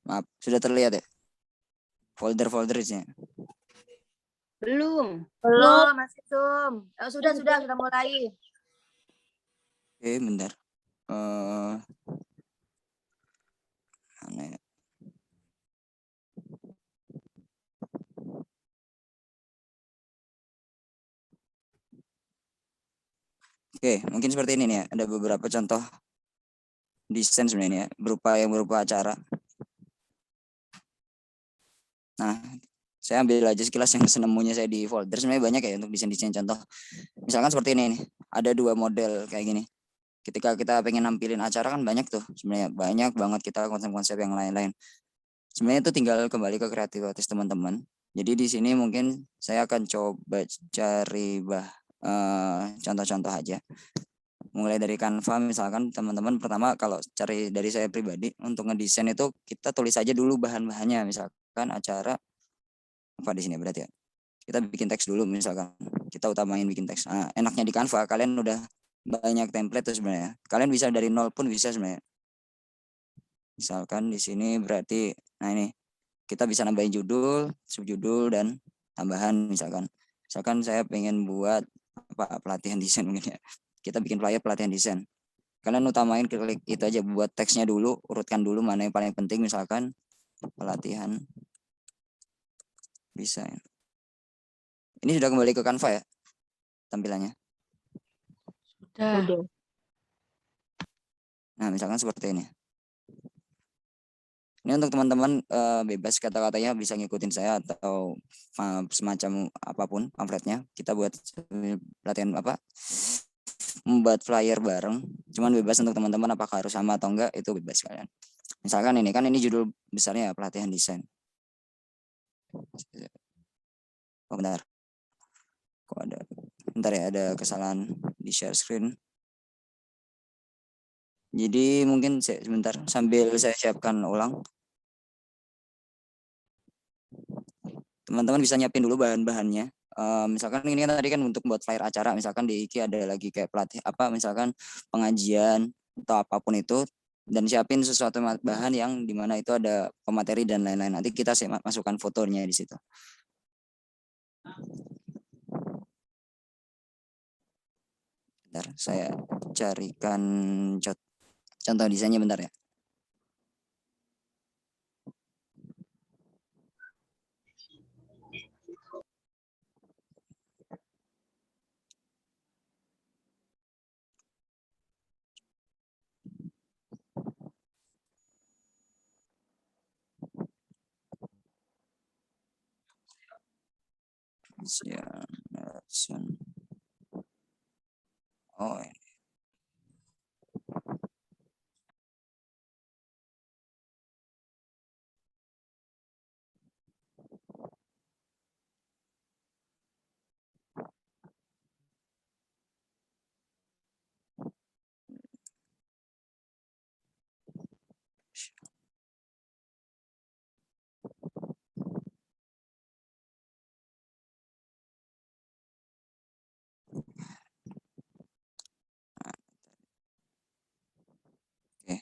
Maaf, sudah terlihat ya folder-foldernya? Belum. Masih Zoom. Sudah mulai. Oke, bentar. Mana ya? Oke, mungkin seperti ini nih ya. Ada beberapa contoh desain sebenarnya ya, berupa acara. Nah, saya ambil aja sekilas yang senemunya saya di folder. Sebenarnya banyak ya untuk desain-desain contoh. Misalkan seperti ini nih. Ada 2 model kayak gini. Ketika kita pengen nampilin acara kan banyak tuh. Sebenarnya banyak banget kita konsep-konsep yang lain-lain. Sebenarnya itu tinggal kembali ke kreativitas teman-teman. Jadi di sini mungkin saya akan coba cari contoh-contoh aja. Mulai dari Canva misalkan teman-teman pertama kalau cari dari saya pribadi untuk ngedesain itu kita tulis aja dulu bahan-bahannya, misalkan acara apa di sini berarti ya. Kita bikin teks dulu misalkan. Kita utamain bikin teks. Nah, enaknya di Canva kalian udah banyak template tuh sebenarnya. Kalian bisa dari nol pun bisa sebenarnya. Misalkan di sini berarti nah ini kita bisa nambahin judul, subjudul dan tambahan misalkan. Misalkan saya pengen buat pelatihan desain mungkin ya. Kita bikin flyer pelatihan desain. Kalian utamain klik itu aja buat teksnya dulu, urutkan dulu mana yang paling penting misalkan pelatihan desain. Ini sudah kembali ke Canva ya tampilannya. Sudah. Nah, misalkan seperti ini. Ini untuk teman-teman bebas kata-katanya bisa ngikutin saya atau semacam apapun pamfletnya. Kita buat pelatihan membuat flyer bareng. Cuman bebas untuk teman-teman apakah harus sama atau enggak itu bebas kalian. Misalkan ini kan ini judul besarnya pelatihan desain. Oh, bentar. Kok ada? Bentar ya, ada kesalahan di share screen. Jadi mungkin sebentar sambil saya siapkan ulang. Teman-teman bisa nyiapin dulu bahan-bahannya. Misalkan ini kan tadi kan untuk buat flyer acara, misalkan di IKI ada lagi kayak pelatih misalkan pengajian atau apapun itu, dan siapin sesuatu bahan yang dimana itu ada pemateri dan lain-lain. Nanti kita masukkan fotonya di situ. Bentar, saya carikan contoh desainnya bentar ya. Oh, ini. Oke.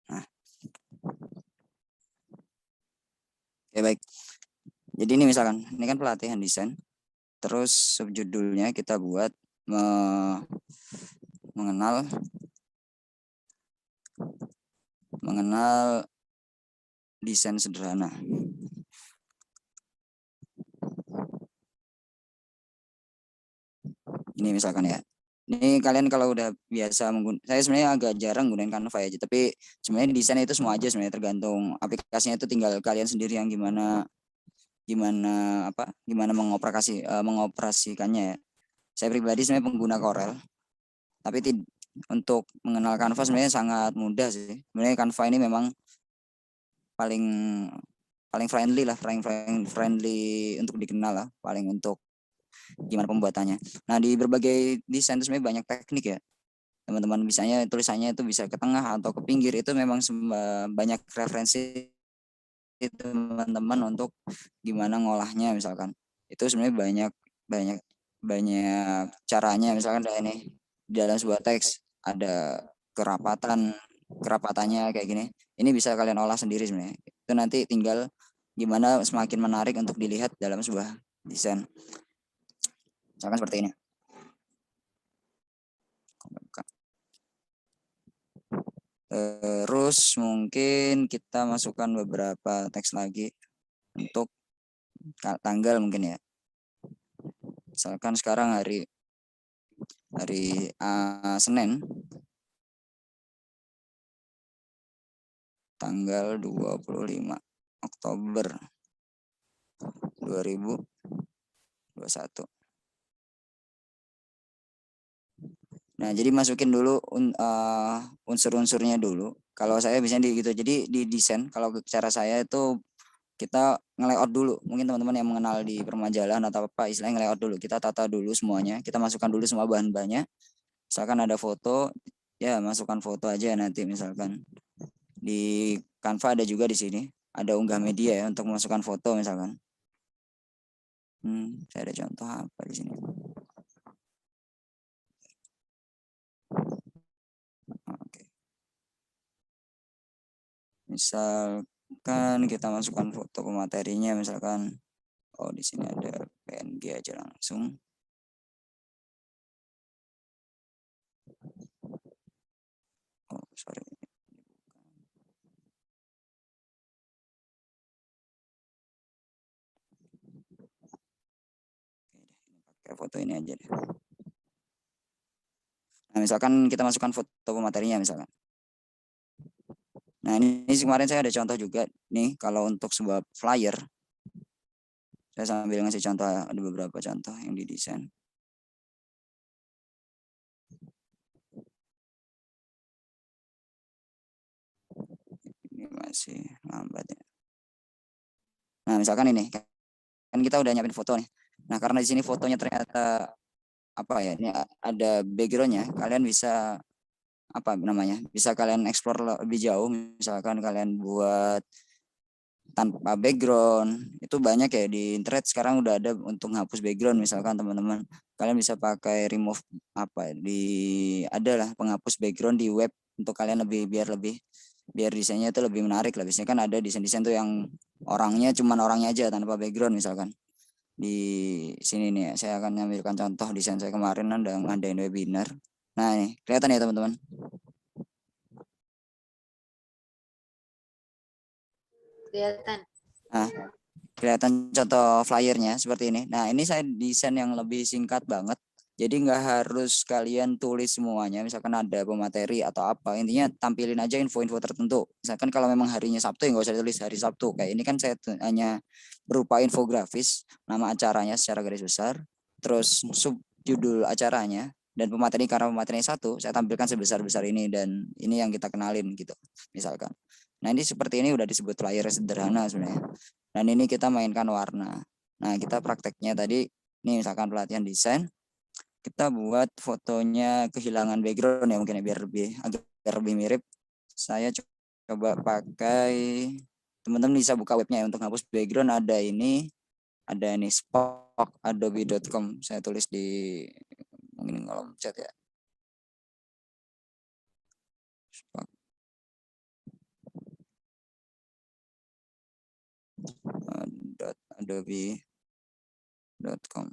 Nah. Oke, baik. Jadi ini misalkan, ini kan pelatihan desain. Terus subjudulnya kita buat mengenal desain sederhana. Ini misalkan ya. Ini kalian kalau udah biasa saya sebenarnya agak jarang gunain Canva aja, tapi sebenarnya desain itu semua aja sebenarnya tergantung aplikasinya, itu tinggal kalian sendiri yang gimana mengoperasikannya ya. Saya pribadi sebenarnya pengguna Corel, tapi untuk mengenal Canva sebenarnya sangat mudah sih. Sebenarnya Canva ini memang paling friendly lah, friendly untuk dikenal lah, paling untuk gimana pembuatannya. Nah, di berbagai desain itu sebenarnya banyak teknik ya. Teman-teman misalnya tulisannya itu bisa ke tengah atau ke pinggir, itu memang banyak referensi teman-teman untuk gimana ngolahnya misalkan. Itu sebenarnya banyak banyak caranya. Misalkan ada ini di dalam sebuah teks ada kerapatannya kayak gini. Ini bisa kalian olah sendiri sebenarnya. Itu nanti tinggal gimana semakin menarik untuk dilihat dalam sebuah desain. Misalkan seperti ini. Terus mungkin kita masukkan beberapa teks lagi untuk tanggal mungkin ya. Misalkan sekarang hari Senin tanggal 25 Oktober 2021. Nah, jadi masukin dulu unsur-unsurnya dulu. Kalau saya biasanya gitu. Jadi di desain kalau cara saya itu kita nge-layout dulu. Mungkin teman-teman yang mengenal di permajalan atau apa istilahnya nge-layout dulu. Kita tata dulu semuanya. Kita masukkan dulu semua bahan-bahannya. Misalkan ada foto, ya masukkan foto aja nanti misalkan. Di Canva ada juga di sini. Ada unggah media ya untuk memasukkan foto misalkan. Saya ada contoh apa di sini. Oke. Misalkan kita masukkan foto pematerinya misalkan di sini ada PNG aja langsung. Sorry. Pakai foto ini aja deh. Nah, misalkan kita masukkan foto pematerinya misalkan. Nah, ini kemarin saya ada contoh juga nih kalau untuk sebuah flyer. Saya sambil ngasih contoh, ada beberapa contoh yang didesain. Ini masih lambat ya. Nah, misalkan ini kan kita udah nyiapin foto nih. Nah, karena di sini fotonya ternyata apa ya? Ini ada backgroundnya. Kalian bisa apa namanya? Bisa kalian explore lebih jauh. Misalkan kalian buat tanpa background, itu banyak ya di internet sekarang udah ada untuk hapus background. Misalkan teman-teman kalian bisa pakai remove apa di adalah penghapus background di web untuk kalian biar desainnya itu lebih menarik lah. Biasanya kan ada desain-desain tuh yang orangnya aja tanpa background misalkan. Di sini nih ya, saya akan mengambilkan contoh desain saya kemarin ada ngadain webinar. Nah, ini kelihatan ya teman-teman. Kelihatan. Nah, kelihatan contoh flyernya seperti ini. Nah, ini saya desain yang lebih singkat banget. Jadi nggak harus kalian tulis semuanya. Misalkan ada pemateri atau apa. Intinya tampilin aja info-info tertentu. Misalkan kalau memang harinya Sabtu ya nggak usah ditulis hari Sabtu. Kayak ini kan saya hanya berupa infografis. Nama acaranya secara garis besar. Terus subjudul acaranya. Dan pemateri karena pematerinya satu. Saya tampilkan sebesar-besar ini. Dan ini yang kita kenalin gitu. Misalkan. Nah, ini seperti ini udah disebut flyer sederhana sebenarnya. Dan ini kita mainkan warna. Nah, kita prakteknya tadi, ini misalkan pelatihan desain, kita buat fotonya kehilangan background ya mungkin ya, biar lebih mirip. Saya coba pakai, teman-teman bisa buka webnya ya, untuk hapus background ada ini spokadobe.com. Saya tulis di mungkin kolom chat ya. .adobe.com.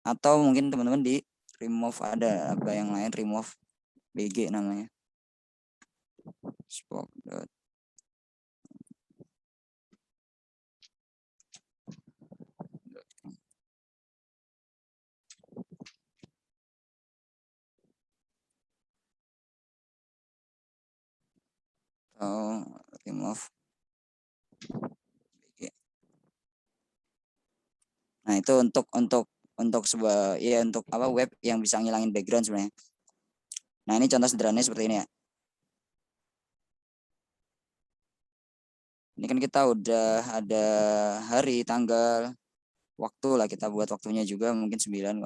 Atau mungkin teman-teman di remove ada apa yang lain, remove BG namanya. Spoke. Remove. Nah, itu untuk sebuah ya untuk apa web yang bisa ngilangin background sebenarnya. Nah, ini contoh sederhananya seperti ini ya. Ini kan kita udah ada hari, tanggal, waktu lah, kita buat waktunya juga mungkin 9.00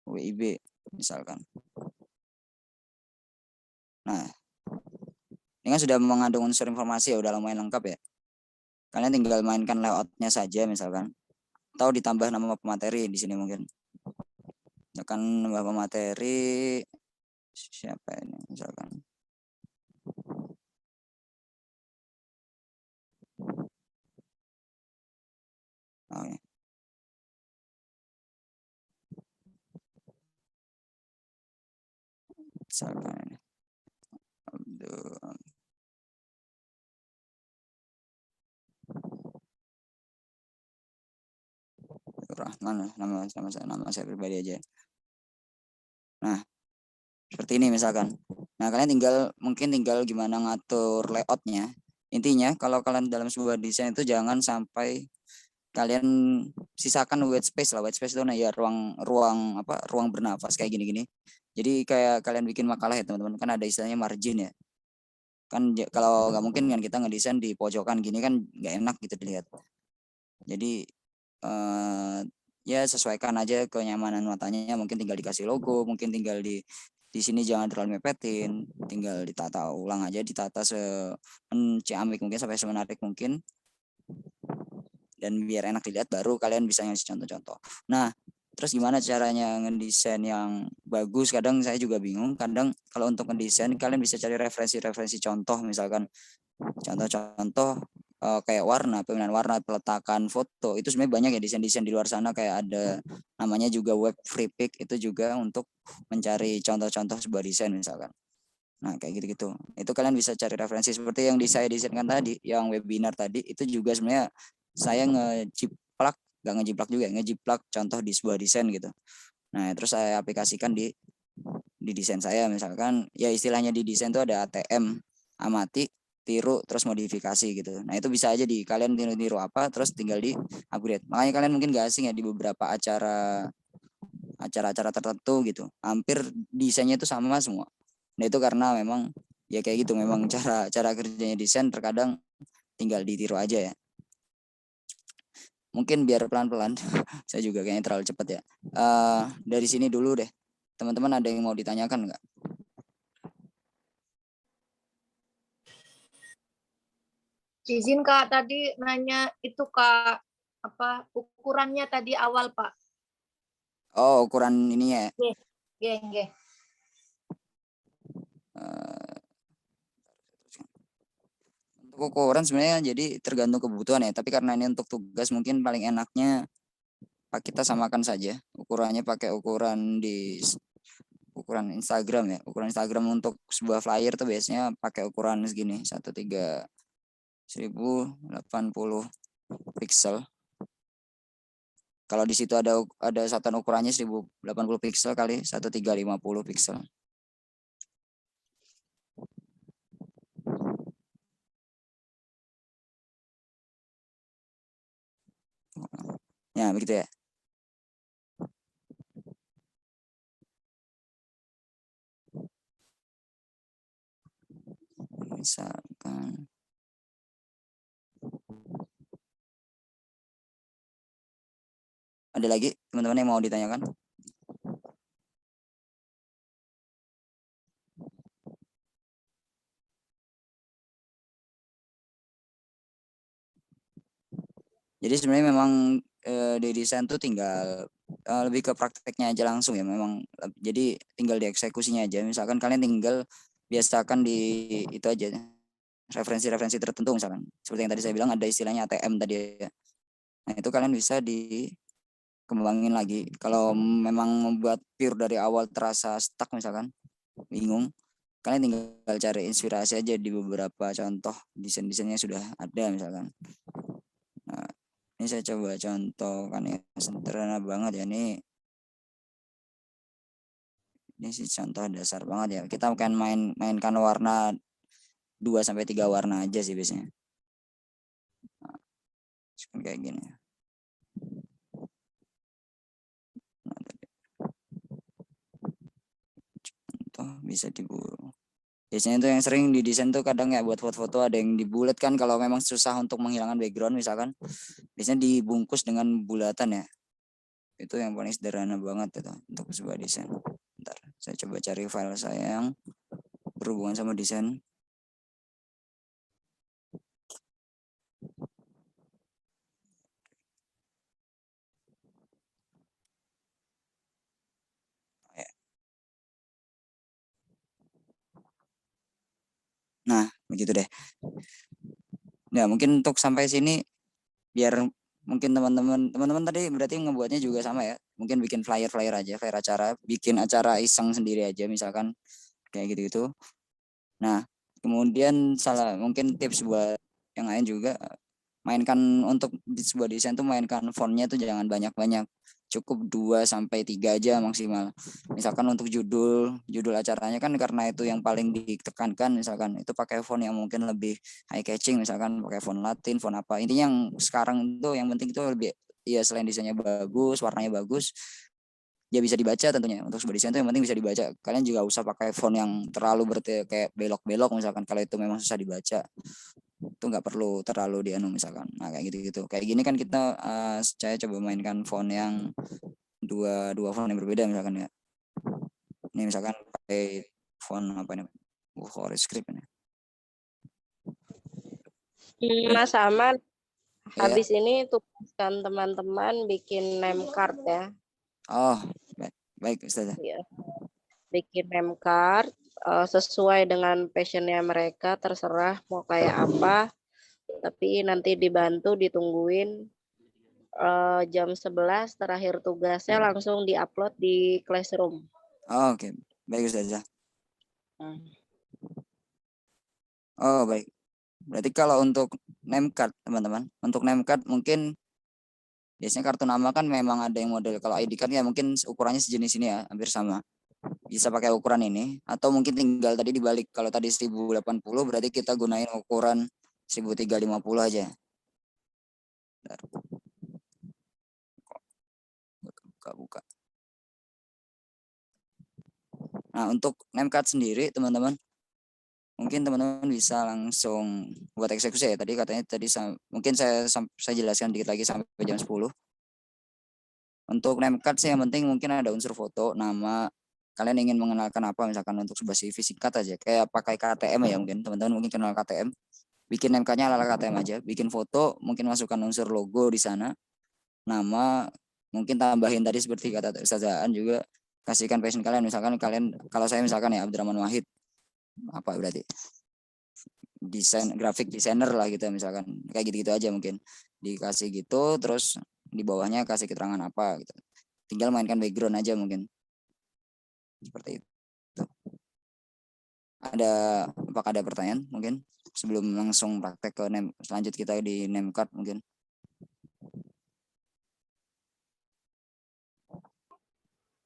WIB misalkan. Nah, ini kan sudah mengandung unsur informasi ya, udah lumayan lengkap ya. Kalian tinggal mainkan layoutnya saja misalkan, atau ditambah nama pemateri di sini mungkin. Tekan nama pemateri siapa ini misalkan. Oke. Misalkan ini. Rahman, nama saya pribadi aja. Nah, seperti ini misalkan. Nah, kalian mungkin tinggal gimana ngatur layoutnya. Intinya kalau kalian dalam sebuah desain itu jangan sampai kalian sisakan white space lah. White space itu nah ya ruang bernafas kayak gini-gini. Jadi kayak kalian bikin makalah ya teman-teman, kan ada istilahnya margin ya. Kan kalau nggak mungkin kan kita ngedesain di pojokan gini kan nggak enak gitu dilihat. Jadi ya sesuaikan aja kenyamanan matanya, mungkin tinggal dikasih logo, mungkin tinggal di sini jangan terlalu mepetin, tinggal ditata ulang aja, ditata ciamik mungkin sampai semenarik mungkin, dan biar enak dilihat baru kalian bisa ngasih contoh-contoh. Nah, terus gimana caranya ngedesain yang bagus? Kadang saya juga bingung. Kadang kalau untuk ngedesain kalian bisa cari referensi-referensi contoh, misalkan contoh-contoh kayak pemilihan warna, peletakan foto. Itu sebenarnya banyak ya desain-desain di luar sana, kayak ada namanya juga web free pick, itu juga untuk mencari contoh-contoh sebuah desain misalkan. Nah, kayak gitu-gitu. Itu kalian bisa cari referensi seperti yang saya desainkan tadi, yang webinar tadi, itu juga sebenarnya saya nggak ngejiplak juga, ngejiplak contoh di sebuah desain gitu. Nah, terus saya aplikasikan di desain saya, misalkan ya istilahnya di desain itu ada ATM, amati, tiru, terus modifikasi gitu. Nah, itu bisa aja kalian tiru-tiru apa, terus tinggal di upgrade. Makanya kalian mungkin gak asing ya di beberapa acara-acara tertentu gitu. Hampir desainnya itu sama semua. Nah, itu karena memang ya kayak gitu, memang cara kerjanya desain terkadang tinggal ditiru aja ya. Mungkin biar pelan-pelan, saya juga kayaknya terlalu cepat ya. Dari sini dulu deh. Teman-teman ada yang mau ditanyakan nggak? Izin Kak, tadi nanya itu Kak, apa ukurannya tadi awal Pak? Oh, ukuran ini ya. Nggih. Untuk ukuran sebenarnya jadi tergantung kebutuhan ya. Tapi karena ini untuk tugas mungkin paling enaknya kita samakan saja. Ukurannya pakai ukuran Instagram ya. Ukuran Instagram untuk sebuah flyer tuh biasanya pakai ukuran segini, 1080 pixel. Kalau di situ ada satuan ukurannya 1080 pixel kali 1350 pixel. Ya, begitu ya. Misalkan ada lagi teman-teman yang mau ditanyakan? Jadi sebenarnya memang di desain tuh tinggal lebih ke prakteknya aja langsung ya, memang jadi tinggal dieksekusinya aja. Misalkan kalian tinggal biasakan di itu aja, referensi-referensi tertentu misalkan. Seperti yang tadi saya bilang ada istilahnya ATM tadi ya. Nah, itu kalian bisa dikembangin lagi. Kalau memang membuat pure dari awal terasa stuck misalkan, bingung, kalian tinggal cari inspirasi aja di beberapa contoh desain-desain yang sudah ada misalkan. Nah, ini saya coba contohkan ya, sederhana banget ya. Ini sih contoh dasar banget ya. Kita akan mainkan warna 2-3 warna aja sih biasanya. Nah, kayak gini. Nah, contoh bisa diburu. Biasanya itu yang sering di desain tuh kadang ya buat foto-foto ada yang dibulat kan, kalau memang susah untuk menghilangkan background misalkan. Biasanya dibungkus dengan bulatan ya. Itu yang paling sederhana banget itu untuk sebuah desain. Bentar, saya coba cari file saya yang berhubungan sama desain. Nah, begitu deh. Nah, mungkin untuk sampai sini biar mungkin teman-teman tadi berarti ngebuatnya juga sama ya. Mungkin bikin flyer aja, flyer acara, bikin acara iseng sendiri aja misalkan kayak gitu-gitu. Nah, kemudian mungkin tips buat yang lain juga, mainkan untuk di sebuah desain tuh mainkan fontnya tuh jangan banyak-banyak, cukup 2 sampai 3 aja maksimal. Misalkan untuk judul acaranya kan karena itu yang paling ditekankan, misalkan itu pakai font yang mungkin lebih eye catching, misalkan pakai font Latin, font apa. Intinya yang sekarang itu yang penting itu lebih, ya selain desainnya bagus, warnanya bagus, ya bisa dibaca tentunya. Untuk sebuah desain itu yang penting bisa dibaca. Kalian juga usah pakai font yang terlalu kayak belok-belok misalkan, kalau itu memang susah dibaca itu nggak perlu terlalu dianu misalkan. Nah kayak gitu-gitu, kayak gini kan kita saya coba mainkan font yang dua font yang berbeda misalkan ya. Ini misalkan pakai font apa ini, script ini Mas Aman, ya. habis ini tugaskan teman-teman bikin name card ya. Oh baik Ustazah. Ya. Bikin name card sesuai dengan passionnya mereka, terserah mau kayak apa. Tapi nanti dibantu, ditungguin jam 11 terakhir tugasnya langsung diupload di Classroom. Oh, oke. Baik Ustazah. Oh baik. Berarti kalau untuk name card teman-teman, untuk name card mungkin biasanya kartu nama kan memang ada yang model, kalau ID card ya mungkin ukurannya sejenis ini ya, hampir sama. Bisa pakai ukuran ini atau mungkin tinggal tadi dibalik, kalau tadi 1080 berarti kita gunain ukuran 1350 aja. Bentar. Buka. Nah, untuk name card sendiri teman-teman, mungkin teman-teman bisa langsung buat eksekusi ya. Tadi katanya mungkin saya jelaskan dikit lagi sampai jam 10. Untuk name card sih yang penting mungkin ada unsur foto, nama, kalian ingin mengenalkan apa, misalkan untuk sebuah CV singkat aja, kayak pakai KTM ya, mungkin teman-teman mungkin kenal KTM, bikin name cardnya ala KTM aja, bikin foto, mungkin masukkan unsur logo di sana, nama, mungkin tambahin tadi seperti kata Ustazaan juga, kasihkan passion kalian, misalkan kalian, kalau saya misalkan ya Abdurrahman Wahid, apa berarti graphic designer lah gitu misalkan, kayak gitu-gitu aja mungkin dikasih gitu, terus di bawahnya kasih keterangan apa gitu, tinggal mainkan background aja mungkin seperti itu. Apakah ada pertanyaan mungkin sebelum langsung praktek ke selanjut kita di name card mungkin?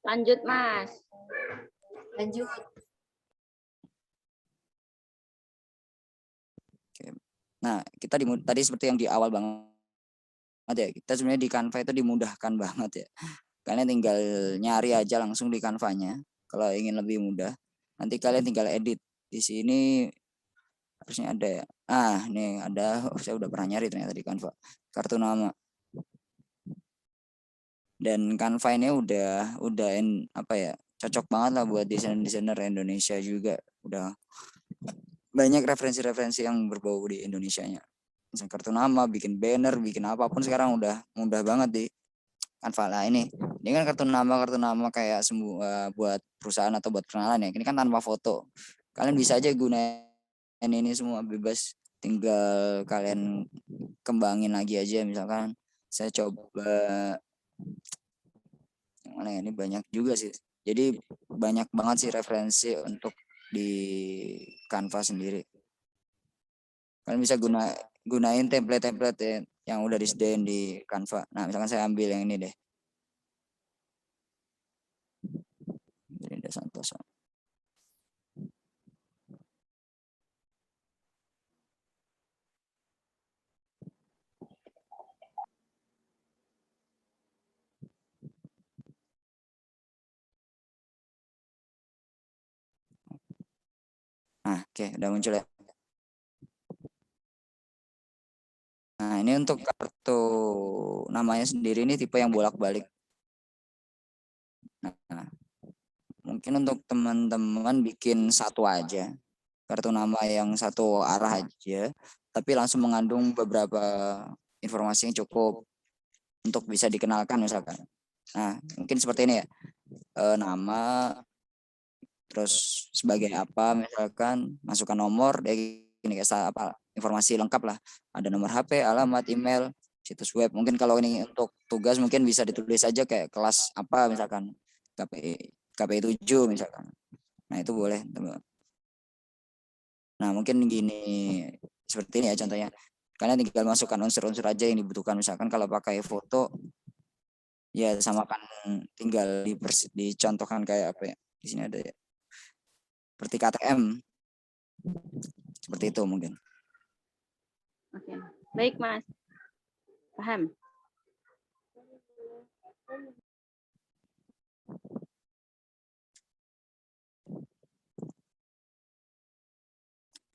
Lanjut, Mas. Lanjut. Oke. Nah, kita tadi seperti yang di awal banget ya, kita sebenarnya di Canva itu dimudahkan banget ya. Kalian tinggal nyari aja langsung di Canva-nya. Kalau ingin lebih mudah, nanti kalian tinggal edit. Di sini harusnya ada ya. Nih ada. Saya udah pernah nyari ternyata di Canva. Kartu nama. Dan Canva ini udah apa ya? Cocok banget lah buat desainer Indonesia juga. Udah banyak referensi-referensi yang berbau di Indonesianya. Misal kartu nama, bikin banner, bikin apapun sekarang udah mudah banget di Canva lah ini. Ini kan kartu nama kayak buat perusahaan atau buat perkenalan ya. Ini kan tanpa foto. Kalian bisa aja gunain ini semua bebas. Tinggal kalian kembangin lagi aja. Misalkan saya coba yang mana ya, ini banyak juga sih. Jadi banyak banget sih referensi untuk di Canva sendiri. Kalian bisa gunain template-template yang udah disediain di Canva. Nah, misalkan saya ambil yang ini deh. Linda Santoso. Nah, oke, udah muncul ya. Nah, ini untuk kartu namanya sendiri ini tipe yang bolak-balik. Nah, mungkin untuk teman-teman bikin satu aja. kartu nama yang satu arah aja, tapi langsung mengandung beberapa informasi yang cukup untuk bisa dikenalkan misalkan. Nah, mungkin seperti ini ya. Nama, terus sebagai apa misalkan, masukkan nomor, ini kayak apa informasi lengkap lah. Ada nomor HP, alamat, email, situs web. Mungkin kalau ini untuk tugas mungkin bisa ditulis aja kayak kelas apa misalkan, KPI 7 misalkan. Nah, itu boleh, teman. Nah, mungkin gini, seperti ini ya contohnya. Kalian tinggal masukkan unsur-unsur aja yang dibutuhkan. Misalkan kalau pakai foto, ya samakan, tinggal dicontohkan kayak apa ya. Di sini ada ya. Seperti KTM. Seperti itu mungkin. Oke. Baik, Mas. Paham?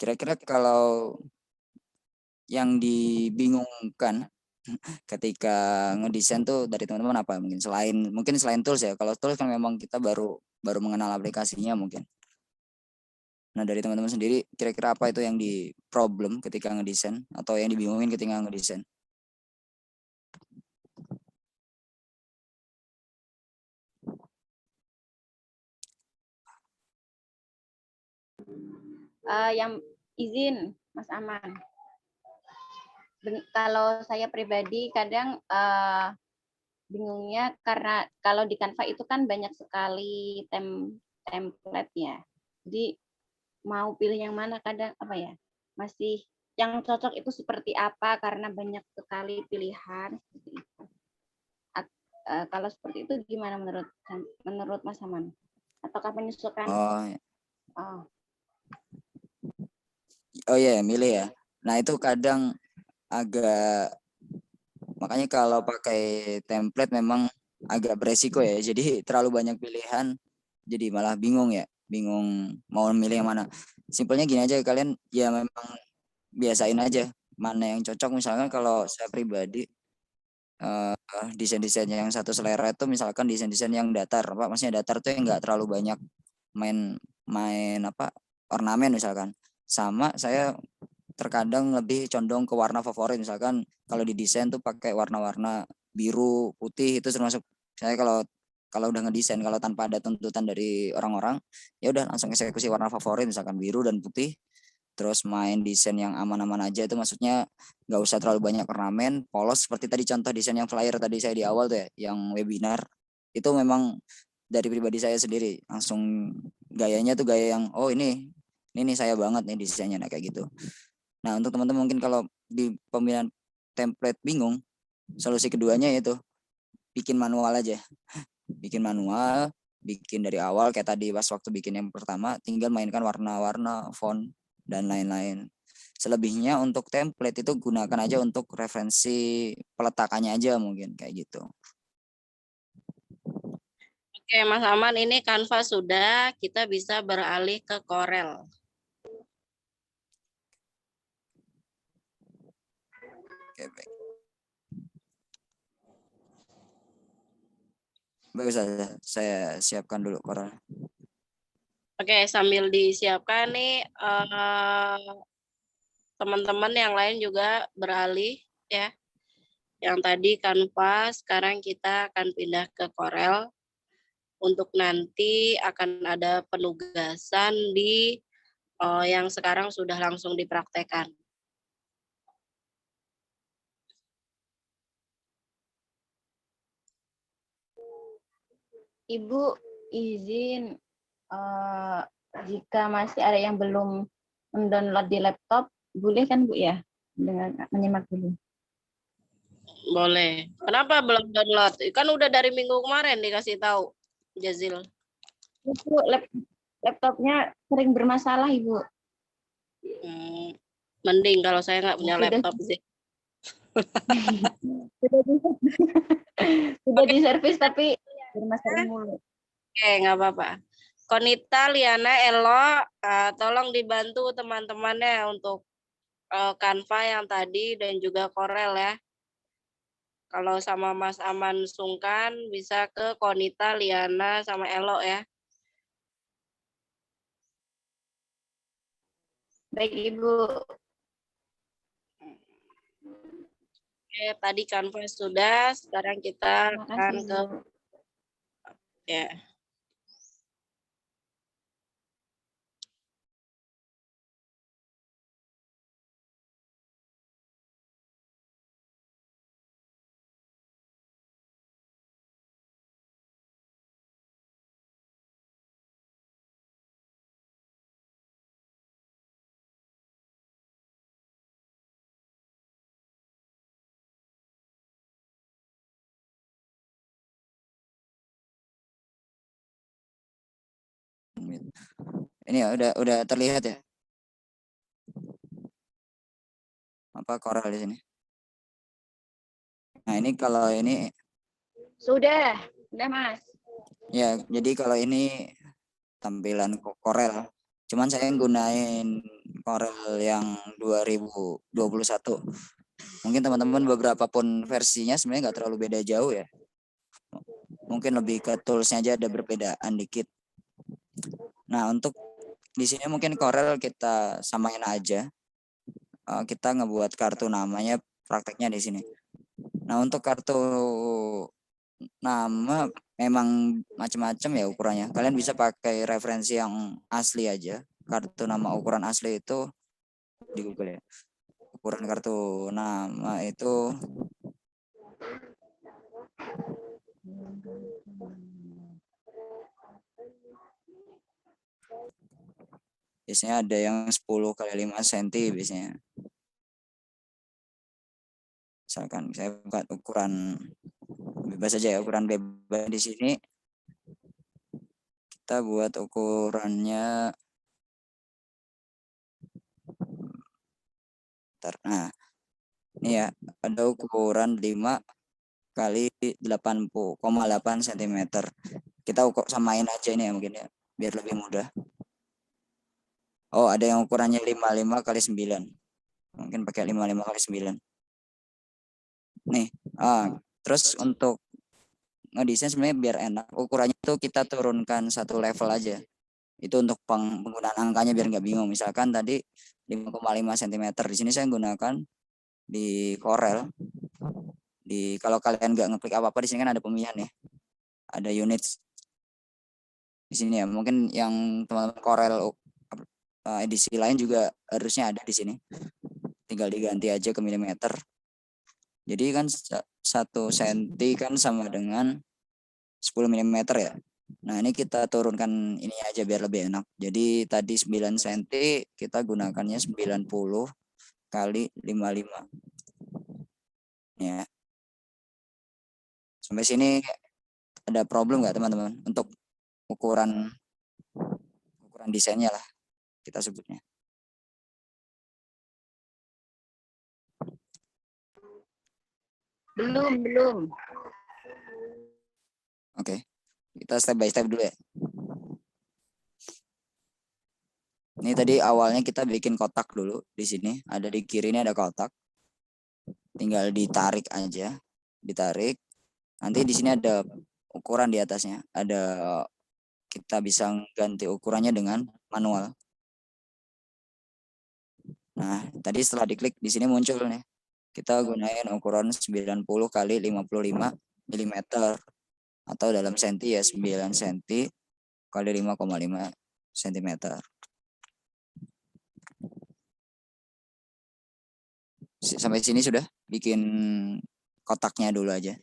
Kira-kira kalau yang dibingungkan ketika ngedesain tuh dari teman-teman apa mungkin selain tools ya. Kalau tools kan memang kita baru mengenal aplikasinya mungkin. Nah, dari teman-teman sendiri kira-kira apa itu yang di problem ketika ngedesain atau yang dibingungin ketika ngedesain? Yang izin, Mas Aman. Kalau saya pribadi kadang bingungnya karena kalau di Canva itu kan banyak sekali template ya. Jadi mau pilih yang mana kadang apa ya? Masih yang cocok itu seperti apa karena banyak sekali pilihan seperti itu. Kalau seperti itu gimana menurut Mas Aman? Ataukah penyesuaian? Oh. Oh iya, milih ya. Nah, itu kadang agak, makanya kalau pakai template memang agak beresiko ya. Jadi terlalu banyak pilihan, jadi malah bingung ya. Bingung mau milih yang mana. Simpelnya gini aja, kalian ya memang biasain aja mana yang cocok. Misalkan kalau saya pribadi, desain-desain yang satu selera itu misalkan desain-desain yang datar. Apa maksudnya datar tuh yang nggak terlalu banyak main apa ornamen misalkan. Sama saya terkadang lebih condong ke warna favorit, misalkan kalau di desain tuh pakai warna-warna biru, putih, itu termasuk saya kalau udah ngedesain, kalau tanpa ada tuntutan dari orang-orang, ya udah langsung eksekusi warna favorit misalkan biru dan putih, terus main desain yang aman-aman aja. Itu maksudnya nggak usah terlalu banyak ornamen, polos seperti tadi contoh desain yang flyer tadi saya di awal tuh ya, yang webinar. Itu memang dari pribadi saya sendiri, langsung gayanya tuh gaya yang ini saya banget nih desainnya, nah kayak gitu. Nah, untuk teman-teman mungkin kalau di pemilihan template bingung, solusi keduanya yaitu bikin manual aja. Bikin manual, bikin dari awal kayak tadi pas waktu bikin yang pertama, tinggal mainkan warna-warna, font, dan lain-lain. Selebihnya untuk template itu gunakan aja untuk referensi peletakannya aja mungkin kayak gitu. Oke, Mas Aman, ini Canva sudah, kita bisa beralih ke Corel. Oke, baik. Bagus, saya siapkan dulu Corel. Oke, sambil disiapkan nih, teman-teman yang lain juga beralih ya. Yang tadi Canva, sekarang kita akan pindah ke Corel. Untuk nanti akan ada penugasan di yang sekarang sudah langsung dipraktekkan. Ibu izin jika masih ada yang belum mendownload di laptop, boleh kan Bu ya? Dengan menyimak dulu. Boleh. Kenapa belum download? Kan udah dari minggu kemarin dikasih tahu, Jazil. Ibu, laptopnya sering bermasalah, Ibu. Mending kalau saya nggak punya laptop sih. Sudah diservis tapi bermasalah mulu. Oke, nggak apa-apa. Konita, Liana, Elo, tolong dibantu teman-temannya untuk Canva yang tadi dan juga Corel ya. Kalau sama Mas Aman sungkan bisa ke Konita, Liana, sama Elo ya. Baik, Ibu. Oke, tadi Canva sudah, sekarang kita Terima akan kasih, ke Bu. ya. Ini ya udah terlihat ya apa Corel di sini. Nah ini kalau ini Sudah, Mas. ya, jadi kalau ini tampilan Corel. Cuman saya gunain Corel yang 2021. Mungkin teman-teman beberapa pun versinya sebenarnya nggak terlalu beda jauh ya. Mungkin lebih ke toolsnya aja ada perbedaan dikit. Nah untuk di sini mungkin Corel kita samain aja. Kita ngebuat kartu namanya prakteknya di sini. Nah untuk kartu nama memang macam-macam ya ukurannya. Kalian bisa pakai referensi yang asli aja. Kartu nama ukuran asli itu di Google ya. Ukuran kartu nama itu biasanya ada yang 10 kali 5 cm biasanya. Misalkan saya buat ukuran bebas aja ya, ukuran bebas di sini. Kita buat ukurannya. Nah, ini ya, ada ukuran 5 kali 80,8 cm. Kita samain aja ini ya mungkin ya, biar lebih mudah. Oh, ada yang ukurannya 55 kali 9. Mungkin pakai 55 kali 9. Nih, terus untuk ngedesain sebenarnya biar enak, ukurannya itu kita turunkan satu level aja. Itu untuk penggunaan angkanya biar nggak bingung. Misalkan tadi 5,5 cm. Di sini saya gunakan di Corel. Kalau kalian nggak ngeklik apa-apa di sini kan ada pemilihan ya. Ada units di sini ya. Mungkin yang teman-teman Corel edisi lain juga harusnya ada di sini. Tinggal diganti aja ke milimeter. Jadi kan 1 cm kan sama dengan 10 mm ya. Nah ini kita turunkan ini aja biar lebih enak. Jadi tadi 9 cm kita gunakannya 90 kali 55. Ya. Sampai sini ada problem nggak teman-teman untuk ukuran desainnya lah kita sebutnya. Belum. Oke. Kita step by step dulu ya. Ini tadi awalnya kita bikin kotak dulu di sini. Ada di kiri ini ada kotak. Tinggal ditarik aja. Ditarik. Nanti di sini ada ukuran di atasnya. Kita bisa ganti ukurannya dengan manual. Nah, tadi setelah diklik di sini muncul nih. Kita gunain ukuran 90 kali 55 mm atau dalam senti ya 9 cm kali 5,5 cm. Sampai sini sudah bikin kotaknya dulu aja.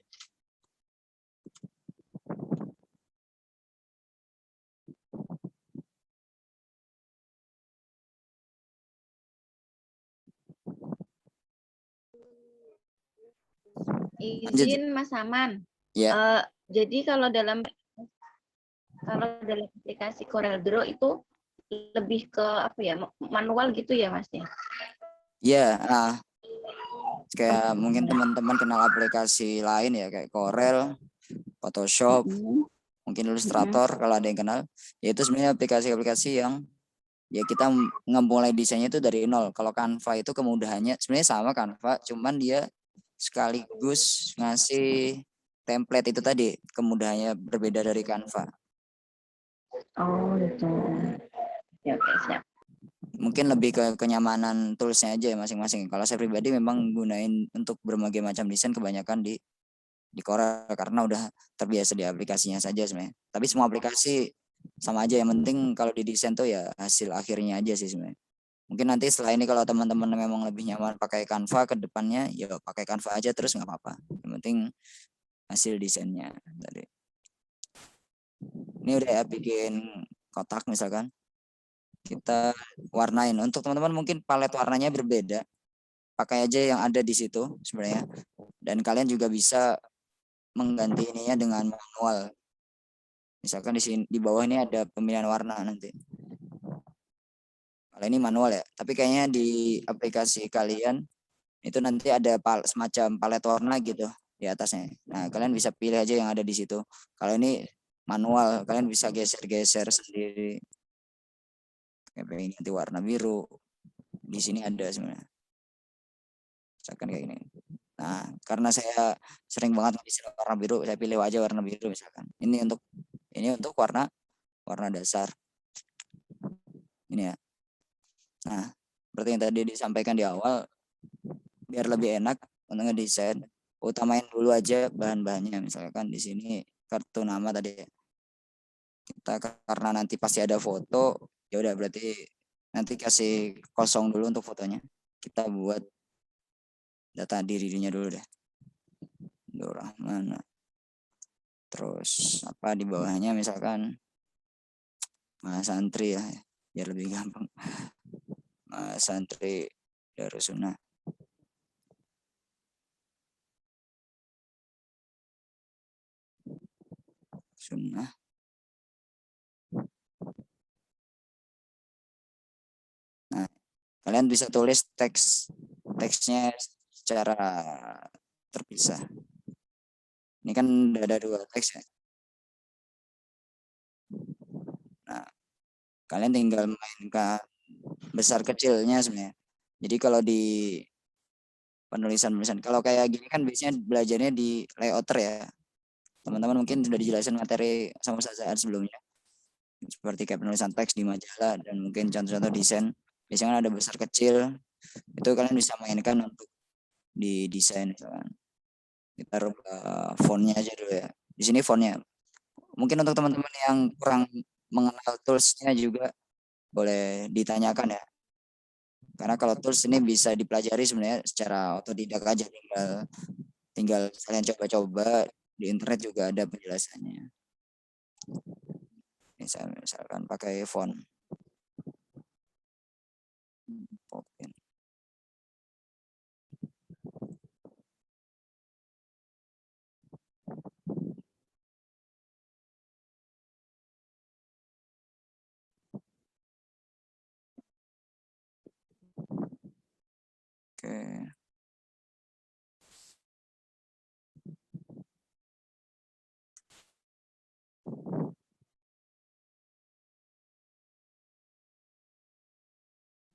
Izin Mas Aman. Ya. Jadi kalau dalam aplikasi Corel Draw itu lebih ke apa ya, manual gitu ya Mas ya? Ya, kayak mungkin teman-teman kenal aplikasi lain ya kayak Corel, Photoshop, mungkin Illustrator kalau ada yang kenal. Ya itu sebenarnya aplikasi-aplikasi yang ya kita memulai desainnya itu dari nol. Kalau Canva itu kemudahannya sebenarnya sama Canva, cuman dia sekaligus ngasih template itu tadi, kemudahannya berbeda dari Canva. Oh gitu. Oke, siap. mungkin lebih ke kenyamanan toolsnya aja ya masing-masing. Kalau saya pribadi memang gunain untuk berbagai macam desain kebanyakan di Corel karena udah terbiasa di aplikasinya saja sebenarnya. Tapi semua aplikasi sama aja, yang penting kalau di desain tuh ya hasil akhirnya aja sih sebenarnya. Mungkin nanti setelah ini kalau teman-teman memang lebih nyaman pakai Canva ke depannya, ya pakai Canva aja terus nggak apa-apa. Yang penting hasil desainnya tadi. Ini udah ya bikin kotak misalkan. Kita warnain. Untuk teman-teman mungkin palet warnanya berbeda. Pakai aja yang ada di situ sebenarnya. Dan kalian juga bisa mengganti ininya dengan manual. Misalkan di sini di bawah ini ada pemilihan warna nanti. Kalau ini manual ya, tapi kayaknya di aplikasi kalian itu nanti ada semacam palet warna gitu di atasnya. Nah, kalian bisa pilih aja yang ada di situ. Kalau ini manual, kalian bisa geser-geser sendiri. Kayak pengen ganti warna biru. Di sini ada sebenarnya. Misalkan kayak gini. Nah, karena saya sering banget bisa warna biru, saya pilih aja warna biru misalkan. Ini untuk warna dasar. Ini ya. Nah, seperti yang tadi disampaikan di awal, biar lebih enak untuk ngedesain, utamain dulu aja bahan-bahannya. Misalkan di sini kartu nama tadi. Kita karena nanti pasti ada foto, ya udah berarti nanti kasih kosong dulu untuk fotonya. Kita buat data dirinya dulu deh. Rahman. Terus apa di bawahnya misalkan Mas Santri ya, biar lebih gampang. Mas Santri Darussunnah. Sunnah. Nah, kalian bisa tulis teksnya secara terpisah. Ini kan ada 2 teks ya. Nah, kalian tinggal mainkan besar kecilnya sebenarnya. Jadi kalau di penulisan, kalau kayak gini kan biasanya belajarnya di layouter ya. Teman-teman mungkin sudah dijelaskan materi sama Ustaz sebelumnya. Seperti kayak penulisan teks di majalah dan mungkin contoh-contoh desain. Biasanya ada besar kecil. Itu kalian bisa mainkan untuk di desain misalkan. Kita rubah fontnya aja dulu ya. Di sini fontnya. Mungkin untuk teman-teman yang kurang mengenal toolsnya juga boleh ditanyakan ya. Karena kalau tools ini bisa dipelajari sebenarnya secara otodidak aja, tinggal kalian coba-coba di internet juga ada penjelasannya. Misalkan pakai font. Oke.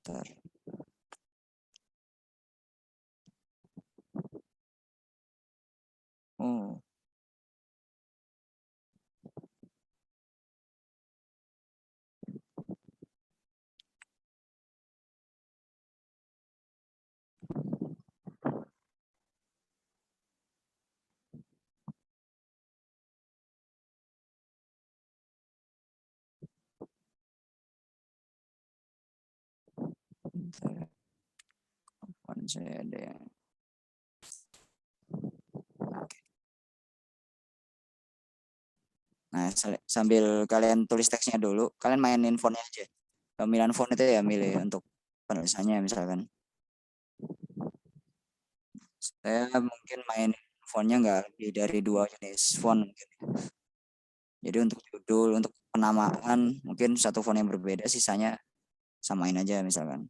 Bentar. Oh. Font saya ada yang oke. Nah, sambil kalian tulis teksnya dulu, kalian mainin fontnya aja. Pemilihan font itu ya milih untuk penulisannya misalkan. Saya mungkin mainin fontnya nggak lebih dari 2 jenis font mungkin. Jadi untuk judul, untuk penamaan mungkin satu font yang berbeda, sisanya samain aja misalkan.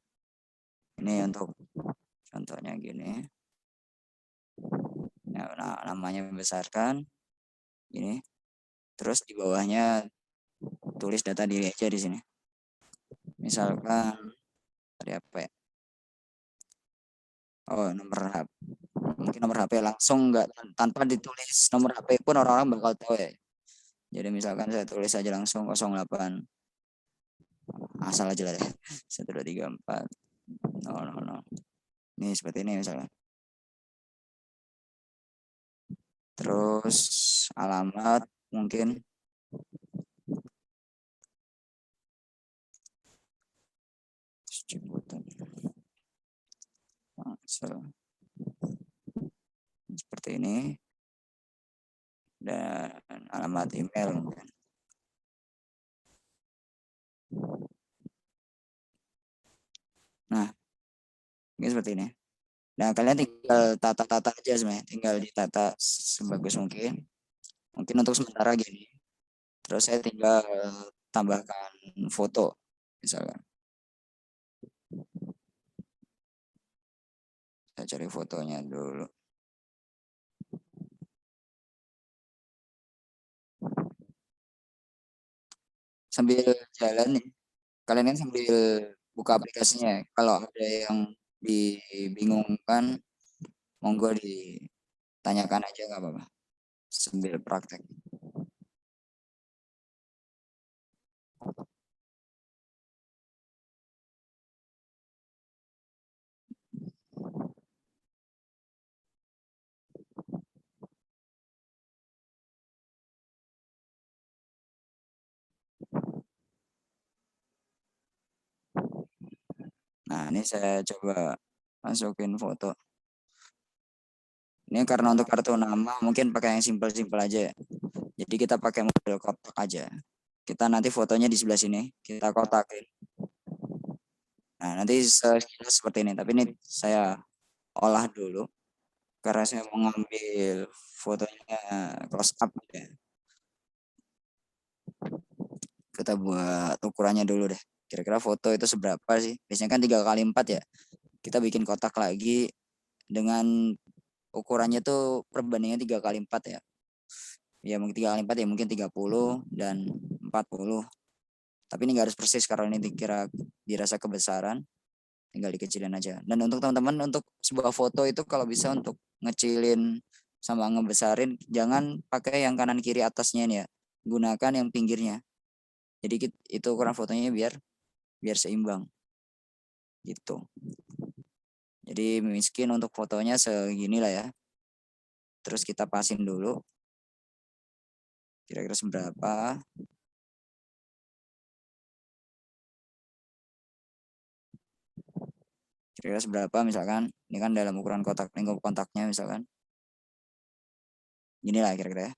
Ini untuk contohnya gini. Nah, namanya membesarkan. Ini. Terus di bawahnya tulis data diri aja di sini. Misalkan tadi apa ya? Oh, nomor HP. Mungkin nomor HP langsung nggak, tanpa ditulis nomor HP pun orang-orang bakal tahu ya. Jadi misalkan saya tulis aja langsung 08. asal aja lah deh. 1 2 3 4 0 0 0. Ini seperti ini misalnya. Terus alamat mungkin seperti ini, dan alamat email mungkin. Nah, ini seperti ini. Nah, kalian tinggal tata-tata aja sebenarnya, tinggal ditata sebagus mungkin. Mungkin untuk sementara gini. Terus saya tinggal tambahkan foto misalkan. Saya cari fotonya dulu. Sambil jalan nih, kalian kan sambil buka aplikasinya. Kalau ada yang dibingungkan, monggo ditanyakan aja, nggak apa-apa. Sambil praktek. Nah, ini saya coba masukin foto. Ini karena untuk kartu nama mungkin pakai yang simpel-simpel aja. Jadi kita pakai model kotak aja. Kita nanti fotonya di sebelah sini, kita kotakin. Nah, nanti sekilas seperti ini. Tapi ini saya olah dulu karena saya mau ngambil fotonya close up ya. Kita buat ukurannya dulu deh. Kira-kira foto itu seberapa sih? Biasanya kan 3x4 ya. Kita bikin kotak lagi dengan ukurannya tuh perbandingan 3x4 ya. Ya mungkin 3x4 ya mungkin 30 dan 40. Tapi ini nggak harus persis karena ini dikira dirasa kebesaran. Tinggal dikecilin aja. Dan untuk teman-teman, untuk sebuah foto itu kalau bisa untuk ngecilin sama ngebesarin, jangan pakai yang kanan kiri atasnya ini ya. Gunakan yang pinggirnya. Jadi itu ukuran fotonya biar seimbang. Gitu. Jadi miskin untuk fotonya segini lah ya. Terus kita pasin dulu. Kira-kira seberapa. Kira-kira seberapa misalkan. Ini kan dalam ukuran kotak, lingkup kontaknya misalkan. Inilah kira-kira ya.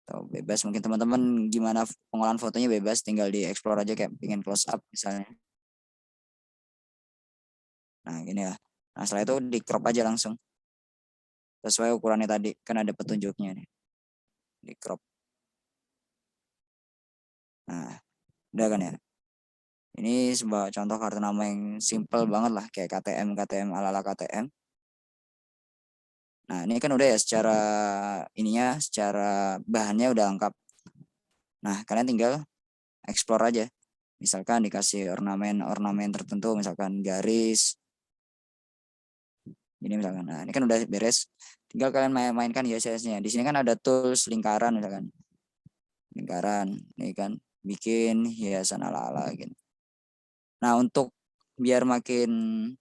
Atau bebas mungkin teman-teman gimana pengolahan fotonya bebas, tinggal di explore aja kayak pengen close up misalnya. Nah gini ya. Nah setelah itu di crop aja langsung sesuai ukurannya tadi, kan ada petunjuknya nih, di crop. Nah udah kan ya. Ini sebuah contoh kartu nama yang simple banget lah, kayak KTM ala-ala KTM. Nah ini kan udah ya, secara ininya, secara bahannya udah lengkap. Nah kalian tinggal explore aja. Misalkan dikasih ornamen tertentu, misalkan garis. Ini misalkan, nah ini kan udah beres. Tinggal kalian mainkan hias-hiasnya. Di sini kan ada tools lingkaran misalkan. Lingkaran, ini kan bikin hiasan ala-ala gitu. Nah untuk biar makin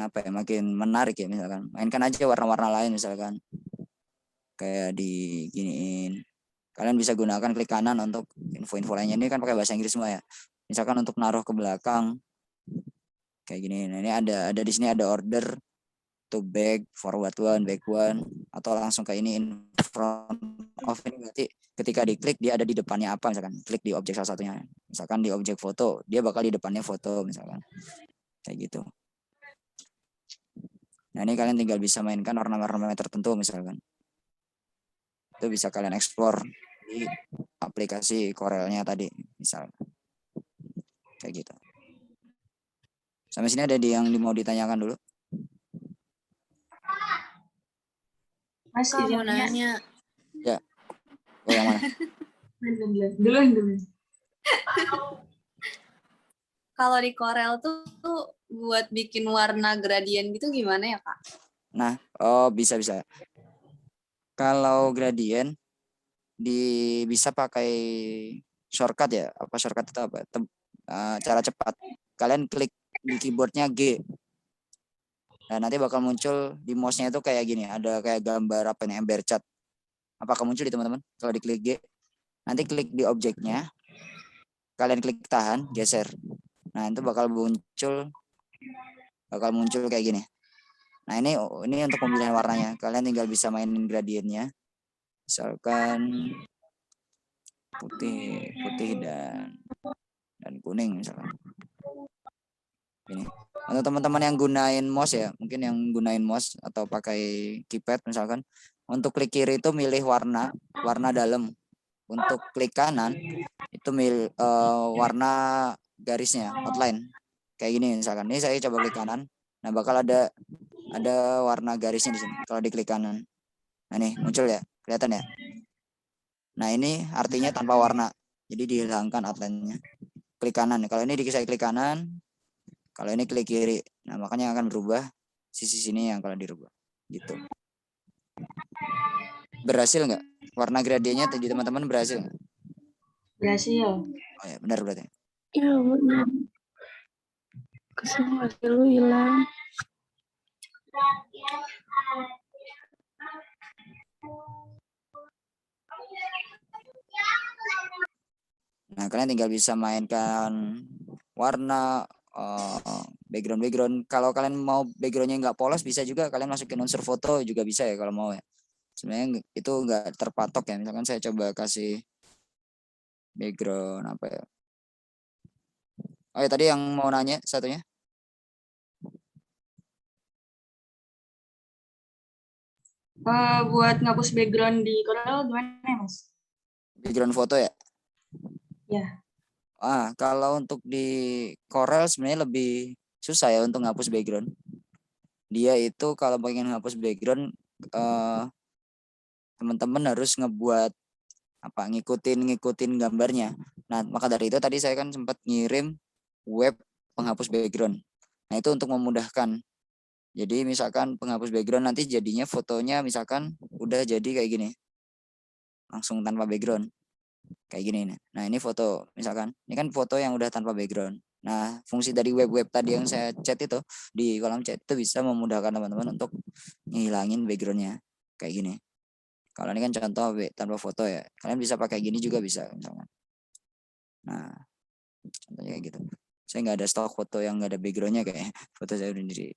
apa ya, makin menarik ya, misalkan mainkan aja warna-warna lain misalkan. Kayak diginiin. Kalian bisa gunakan klik kanan untuk info-info lainnya. Ini kan pakai bahasa Inggris semua ya. Misalkan untuk naruh ke belakang kayak gini. Nah, ini ada di sini ada order to back, forward one, back one, atau langsung kayak ini in front of. Ini berarti ketika diklik dia ada di depannya apa, misalkan klik di objek salah satunya. Misalkan di objek foto, dia bakal di depannya foto misalkan. Kayak gitu. Nah, ini kalian tinggal bisa mainkan warna-warna tertentu misalkan. Itu bisa kalian explore di aplikasi Corelnya tadi misalkan. Kayak gitu. Sampai sini ada yang mau ditanyakan dulu? Mas, Kak, mau nanya. Ya. Oh, yang mana? Dulu. Kalau di Corel tuh buat bikin warna gradien gitu gimana ya, Kak? Nah, bisa. Kalau gradien bisa pakai shortcut ya, apa shortcut itu apa? Cara cepat. Kalian klik di keyboardnya G. Nah, nanti bakal muncul di mouse-nya itu kayak gini, ada kayak gambar apa nih, ember cat. Apakah muncul di teman-teman? Kalau diklik G, nanti klik di objeknya, kalian klik tahan, geser. Nah, itu bakal muncul kayak gini. Nah, ini untuk pemilihan warnanya. Kalian tinggal bisa mainin gradiennya. Misalkan putih dan kuning misalkan. Ini. Untuk teman-teman yang gunain mouse ya, mungkin yang gunain mouse atau pakai keypad misalkan, untuk klik kiri itu milih warna dalam. Untuk klik kanan itu warna garisnya, outline. Kayak gini misalkan. Ini saya coba klik kanan. Nah, bakal ada warna garisnya di sini kalau diklik kanan. Nah, nih muncul ya, kelihatan ya. Nah, ini artinya tanpa warna. Jadi dihilangkan outline-nya. Klik kanan. Kalau ini saya klik kanan, kalau ini klik kiri. Nah, makanya akan berubah sisi sini yang kalau dirubah. Gitu. Berhasil nggak? Warna gradiennya tadi teman-teman berhasil nggak? Berhasil. Oh ya, benar berarti. Ya, benar. Kesini hasil lu hilang. Nah, kalian tinggal bisa mainkan warna, background. Kalau kalian mau backgroundnya nggak polos, bisa juga kalian masukin unsur foto juga bisa ya kalau mau ya. Sebenarnya itu nggak terpatok ya. Misalkan saya coba kasih background apa ya. Oh ya, tadi yang mau nanya satunya. Buat ngapus background di Corel gimana ya, Mas? Background foto ya. Ya. Kalau untuk di Corel sebenarnya lebih susah ya untuk ngapus background. Dia itu kalau pengen ngapus background, teman-teman harus ngebuat ngikutin gambarnya. Nah, maka dari itu tadi saya kan sempat ngirim web penghapus background. Nah, itu untuk memudahkan. Jadi misalkan penghapus background nanti jadinya fotonya misalkan udah jadi kayak gini. Langsung tanpa background. Kayak gini. Nah, ini foto misalkan. Ini kan foto yang udah tanpa background. Nah, fungsi dari web-web tadi yang saya chat itu di kolom chat itu bisa memudahkan teman-teman untuk ngilangin backgroundnya. Kayak gini. Kalau ini kan contoh tanpa foto ya. Kalian bisa pakai gini juga bisa misalkan. Nah, contohnya kayak gitu. Saya nggak ada stok foto yang nggak ada backgroundnya kayak foto saya sendiri.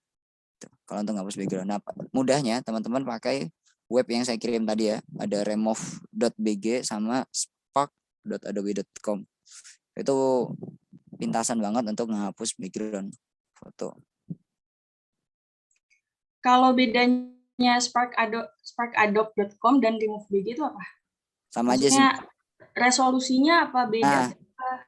Kalau untuk ngapus background, nah, mudahnya teman-teman pakai web yang saya kirim tadi ya. Ada remove.bg sama spark.adobe.com. Itu pintasan banget untuk menghapus background foto. Kalau bedanya sparkadobe.com dan remove.bg itu apa? Sama aja sih. Maksudnya resolusinya apa beda?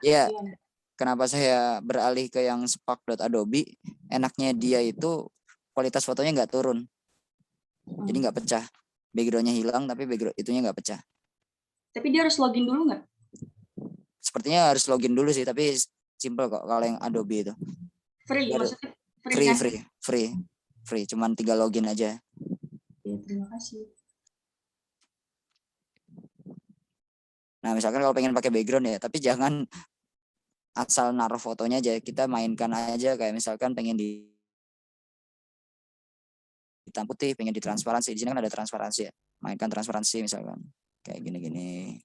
Iya. Gimana? Kenapa saya beralih ke yang spark.adobe? Enaknya dia itu kualitas fotonya nggak turun. Jadi nggak pecah. Backgroundnya hilang tapi background itunya nggak pecah. Tapi dia harus login dulu nggak? Sepertinya harus login dulu sih, tapi simple kok kalau yang Adobe itu. Free, Baru. maksudnya free, kan? Free. Cuman tinggal login aja. Ya, terima kasih. Nah, misalkan kalau pengen pakai background ya, tapi jangan asal naruh fotonya aja. Kita mainkan aja kayak misalkan pengen di hitam putih, pengen di transparansi. Di sini kan ada transparansi ya. Mainkan transparansi misalkan. Kayak gini-gini.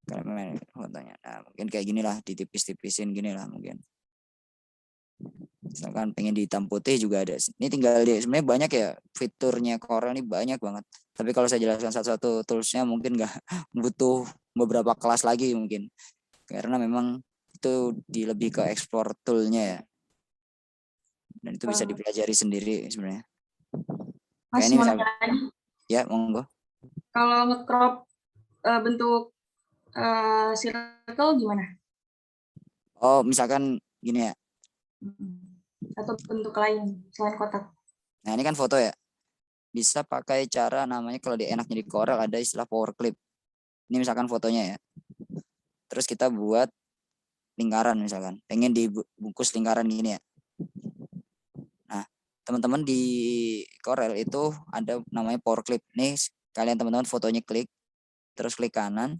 Kalau main fotonya. Nah, mungkin kayak gini lah, ditipis-tipisin gini lah mungkin. Misalkan pengen di hitam putih juga ada. Ini tinggal sebenarnya banyak ya fiturnya Corel ini banyak banget. Tapi kalau saya jelaskan satu-satu toolsnya mungkin nggak butuh beberapa kelas lagi mungkin. Karena memang itu lebih ke explore toolnya ya. Dan itu bisa dipelajari sendiri sebenarnya. Mas, ini mau misalkan, nanya lagi. Ya, monggo. Kalau nge-crop bentuk circle gimana? Oh, misalkan gini ya. Atau bentuk lain selain kotak? Nah, ini kan foto ya. Bisa pakai cara namanya kalau enaknya di Corel ada istilah power clip. Ini misalkan fotonya ya. Terus kita buat lingkaran misalkan. Pengen dibungkus lingkaran gini ya. Nah, teman-teman di Corel itu ada namanya power clip. Nih, kalian teman-teman fotonya klik, terus klik kanan,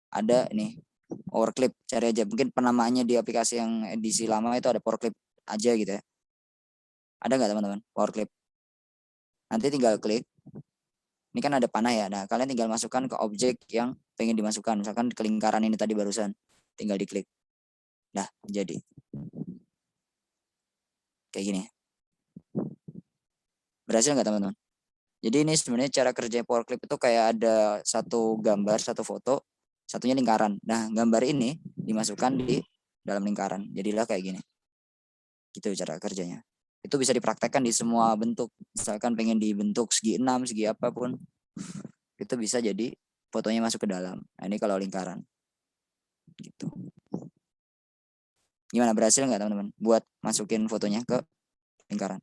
ada nih power clip, cari aja. Mungkin penamaannya di aplikasi yang edisi lama itu ada power clip aja gitu ya. Ada nggak teman-teman power clip? Nanti tinggal klik. Ini kan ada panah ya. Nah, kalian tinggal masukkan ke objek yang pengen dimasukkan. Misalkan ke lingkaran ini tadi barusan. Tinggal diklik. Nah, jadi. Kayak gini. Berhasil nggak teman-teman? Jadi ini sebenarnya cara kerja power clip itu kayak ada satu gambar, satu foto, satunya lingkaran. Nah, gambar ini dimasukkan di dalam lingkaran. Jadilah kayak gini. Gitu cara kerjanya. Itu bisa dipraktekkan di semua bentuk. Misalkan pengen dibentuk segi 6, segi apapun. Itu bisa jadi fotonya masuk ke dalam. Nah, ini kalau lingkaran. Gitu. Gimana, berhasil nggak teman-teman buat masukin fotonya ke lingkaran?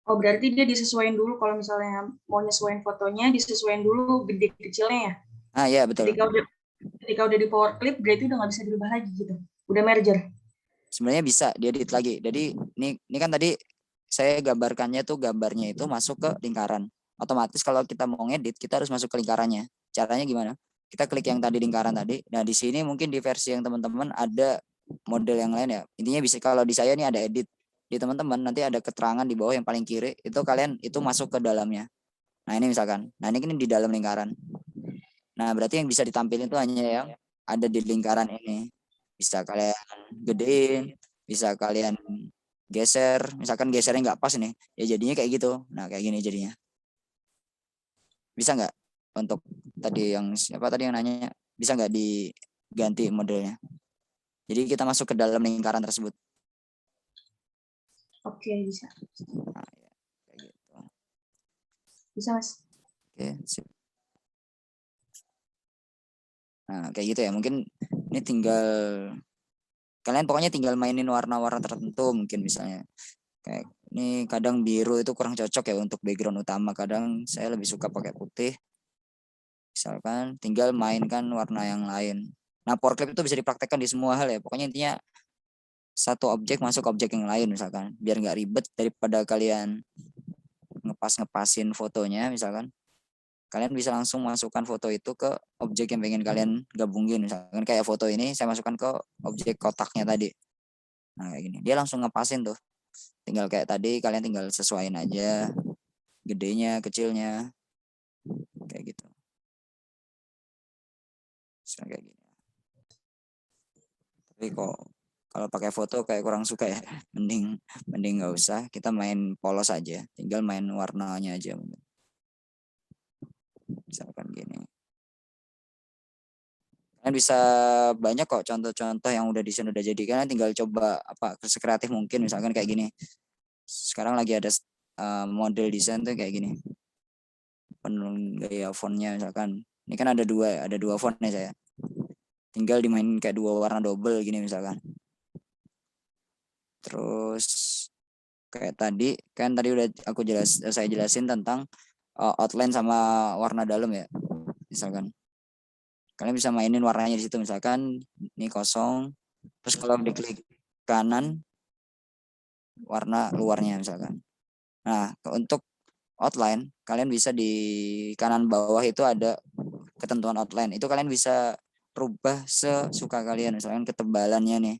Oh, berarti dia disesuaikan dulu kalau misalnya mau nyesuaiin fotonya, disesuaikan dulu gede kecilnya ya. Ah ya betul. Ketika udah di power clip, berarti udah nggak bisa dirubah lagi gitu. Udah merger. Sebenarnya bisa diedit lagi. Jadi ini kan tadi saya gambarkannya tuh gambarnya itu masuk ke lingkaran. Otomatis kalau kita mau ngedit, kita harus masuk ke lingkarannya. Caranya gimana? Kita klik yang tadi lingkaran tadi. Nah, di sini mungkin di versi yang teman-teman ada model yang lain ya. Intinya bisa, kalau di saya ini ada edit. Di teman-teman nanti ada keterangan di bawah yang paling kiri, itu kalian itu masuk ke dalamnya. Nah, ini misalkan. Nah, ini di dalam lingkaran. Nah, berarti yang bisa ditampilkan itu hanya yang ada di lingkaran ini. Bisa kalian gedein, bisa kalian geser. Misalkan gesernya nggak pas nih, ya jadinya kayak gitu. Nah, kayak gini jadinya. Bisa nggak untuk tadi yang siapa tadi yang nanya, bisa nggak diganti modelnya? Jadi kita masuk ke dalam lingkaran tersebut. Oke, bisa. Nah, ya, kayak gitu. Bisa, Mas. Oke, sip. Nah, kayak gitu ya. Mungkin ini tinggal kalian pokoknya tinggal mainin warna-warna tertentu, mungkin misalnya kayak ini kadang biru itu kurang cocok ya untuk background utama, kadang saya lebih suka pakai putih. Misalkan tinggal mainkan warna yang lain. Nah, power clip itu bisa dipraktekkan di semua hal ya. Pokoknya intinya satu objek masuk ke objek yang lain misalkan, biar nggak ribet daripada kalian ngepasin fotonya misalkan. Kalian bisa langsung masukkan foto itu ke objek yang pengen kalian gabungin. Misalkan kayak foto ini saya masukkan ke objek kotaknya tadi. Nah, kayak gini. Dia langsung ngepasin tuh. Tinggal kayak tadi kalian tinggal sesuaiin aja gedenya, kecilnya. Kayak gitu. Misalkan kayak gini. Tapi kok kalau pakai foto kayak kurang suka ya. Mending nggak usah. Kita main polos aja. Tinggal main warnanya aja. Misalkan gini. Kalian bisa banyak kok contoh-contoh yang udah di sini udah jadi. Kalian tinggal coba apa sekreatif mungkin, misalkan kayak gini. Sekarang lagi ada model desain tuh kayak gini. Penuh gaya fontnya misalkan. Ini kan ada dua font nih saya. Tinggal dimainin kayak dua warna double gini misalkan. Terus kayak tadi kan tadi udah saya jelasin tentang outline sama warna dalam ya. Misalkan kalian bisa mainin warnanya di situ, misalkan ini kosong. Terus kalau diklik kanan warna luarnya misalkan. Nah, untuk outline kalian bisa di kanan bawah itu ada ketentuan outline. Itu kalian bisa rubah sesuka kalian, misalkan ketebalannya nih.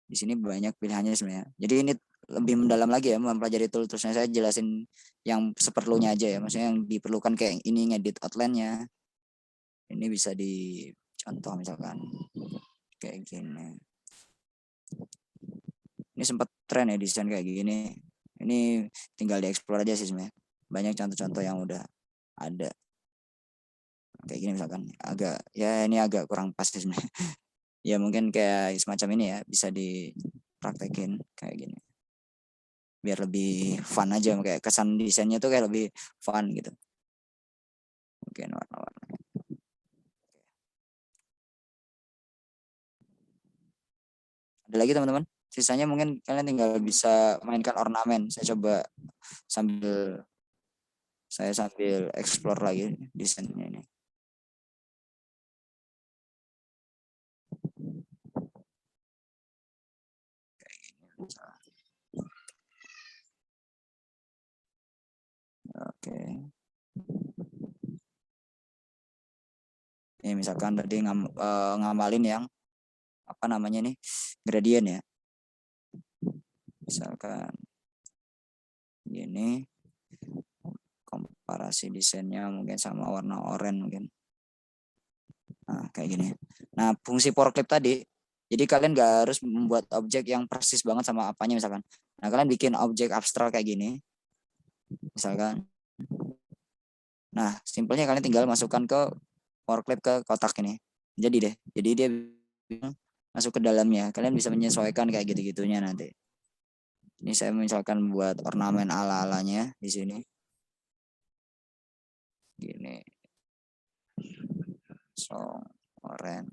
Di sini banyak pilihannya sebenarnya. Jadi ini lebih mendalam lagi ya mempelajari tool-toolsnya. Saya jelasin yang seperlunya aja ya. Maksudnya yang diperlukan kayak ini ngedit outline-nya. Ini bisa dicontoh misalkan kayak gini. Ini sempat tren ya desain kayak gini. Ini tinggal dieksplor aja sih sebenarnya. Banyak contoh-contoh yang udah ada. Kayak gini misalkan. Ini agak kurang pas sih sebenarnya. Ya mungkin kayak semacam ini ya, bisa dipraktekin kayak gini. Biar lebih fun aja, kayak kesan desainnya tuh kayak lebih fun gitu. Mungkin warna-warna. Ada lagi teman-teman? Sisanya mungkin kalian tinggal bisa mainkan ornamen. Saya coba sambil explore lagi desainnya ini. Kayak gini misalnya. Oke. Ini misalkan tadi ngamalin yang apa namanya nih, gradien ya. Misalkan gini, komparasi desainnya mungkin sama warna oranye mungkin. Nah, kayak gini. Nah, fungsi for clip tadi, jadi kalian gak harus membuat objek yang persis banget sama apanya misalkan. Nah, kalian bikin objek abstrak kayak gini. Misalkan. Nah, simpelnya kalian tinggal masukkan ke for clip ke kotak ini. Jadi deh. Jadi dia masuk ke dalamnya. Kalian bisa menyesuaikan kayak gitu-gitunya nanti. Ini saya misalkan buat ornamen ala-alanya di sini. Gini. So, orange.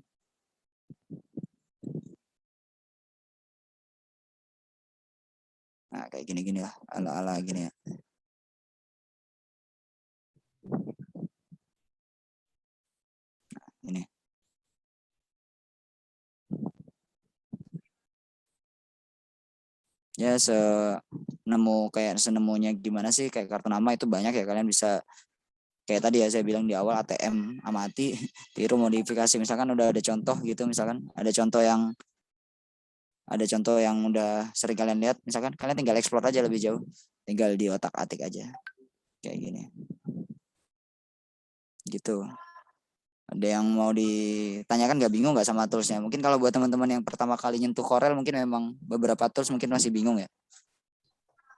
Nah, kayak gini-gini lah, ala-ala gini ya. Nah, ini. Ya, senemunya gimana sih, kayak kartu nama itu banyak ya, kalian bisa kayak tadi ya saya bilang di awal, ATM amati, tiru, modifikasi. Misalkan udah ada contoh gitu, misalkan ada contoh yang udah sering kalian lihat, misalkan kalian tinggal explore aja lebih jauh, tinggal di otak-atik aja kayak gini gitu. Ada yang mau ditanyakan, nggak bingung nggak sama toolsnya? Mungkin kalau buat teman-teman yang pertama kali nyentuh Corel, mungkin memang beberapa tools mungkin masih bingung ya.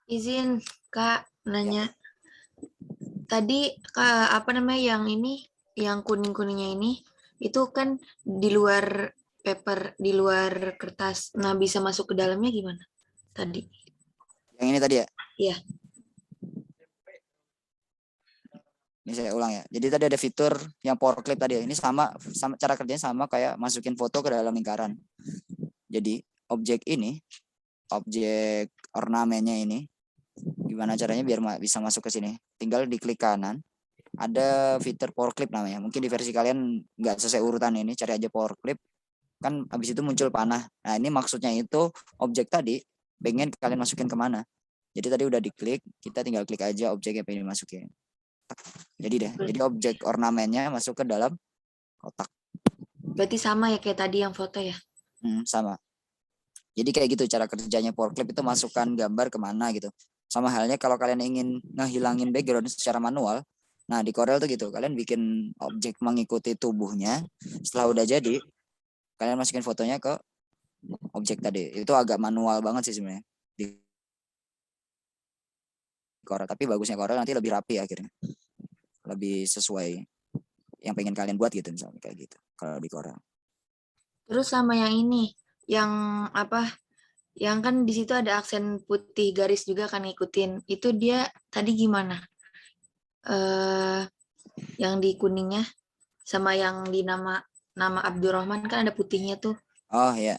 Izin Kak nanya. Tadi Kak, apa namanya yang ini, yang kuning-kuningnya ini, itu kan di luar paper, di luar kertas. Nah, bisa masuk ke dalamnya gimana? Tadi. Yang ini tadi ya. Iya. Ini saya ulang ya. Jadi tadi ada fitur yang power clip tadi ya. Ini sama cara kerjanya sama kayak masukin foto ke dalam lingkaran. Jadi objek ornamennya ini, gimana caranya biar bisa masuk ke sini? Tinggal diklik kanan. Ada fitur power clip namanya. Mungkin di versi kalian nggak sesuai urutan ini. Cari aja power clip. Kan habis itu muncul panah. Nah, ini maksudnya itu objek tadi pengen kalian masukin kemana. Jadi tadi udah diklik, kita tinggal klik aja objek yang pengen dimasukin. Jadi objek ornamennya masuk ke dalam kotak. Berarti sama ya kayak tadi yang foto ya? Sama. Jadi kayak gitu cara kerjanya power clip, itu masukkan gambar kemana gitu. Sama halnya kalau kalian ingin ngehilangin background secara manual, nah di Corel tuh gitu, kalian bikin objek mengikuti tubuhnya. Setelah udah jadi, kalian masukin fotonya ke objek tadi. Itu agak manual banget sih sebenarnya di Corel, tapi bagusnya Corel nanti lebih rapi akhirnya, lebih sesuai yang pengen kalian buat gitu, misalnya kayak gitu kalau di Corel. Terus sama yang ini, yang apa? Yang kan di situ ada aksen putih garis juga kan ngikutin. Itu dia tadi gimana? Yang di kuningnya sama yang di nama Abdurrahman kan ada putihnya tuh. Oh ya.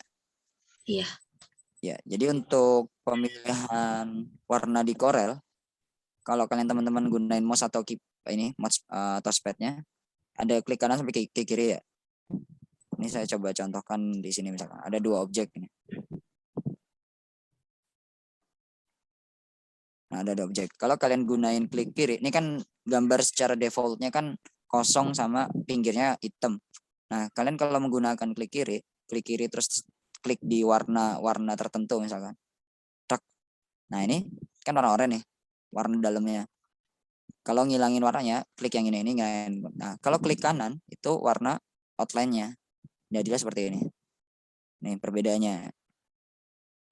Iya. Ya, jadi untuk pemilihan warna di Corel, kalau kalian teman-teman gunain mouse atau mouse touchpad-nya, ada klik kanan sampai ke kiri ya. Ini saya coba contohkan di sini, misalkan ada dua objek ini. Nah, ada dua objek. Kalau kalian gunain klik kiri, ini kan gambar secara defaultnya kan kosong sama pinggirnya hitam. Nah, kalian kalau menggunakan klik kiri terus klik di warna tertentu misalkan. Nah, ini kan warna oranye nih, warna dalamnya. Kalau ngilangin warnanya, klik yang ini. Nah, kalau klik kanan itu warna outline-nya. Jadilah seperti ini. Nih perbedaannya.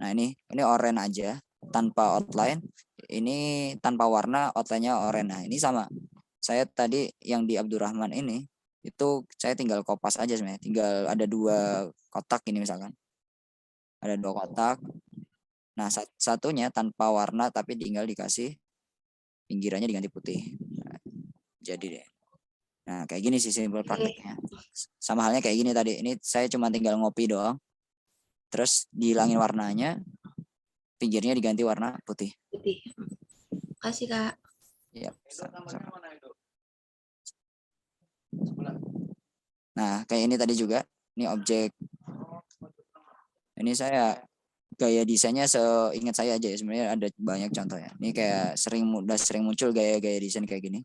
Nah, ini oranye aja tanpa outline. Ini tanpa warna, outline-nya oranye. Nah, ini sama. Saya tadi yang di Abdurrahman ini itu saya tinggal kopas aja sebenarnya. Tinggal ada dua kotak ini misalkan. Ada dua kotak. Nah, satunya tanpa warna tapi tinggal dikasih pinggirannya diganti putih. Nah, jadi deh. Nah, kayak gini sih simpel prakteknya. Sama halnya kayak gini tadi. Ini saya cuma tinggal ngopi doang. Terus dihilangin warnanya, pinggirnya diganti warna putih. Putih. Kasih Kak. Iya. Sama. Nah, kayak ini tadi juga. Ini objek. Ini saya gaya desainnya seingat saya aja ya, sebenarnya ada banyak contohnya. Ini kayak udah sering muncul gaya-gaya desain kayak gini.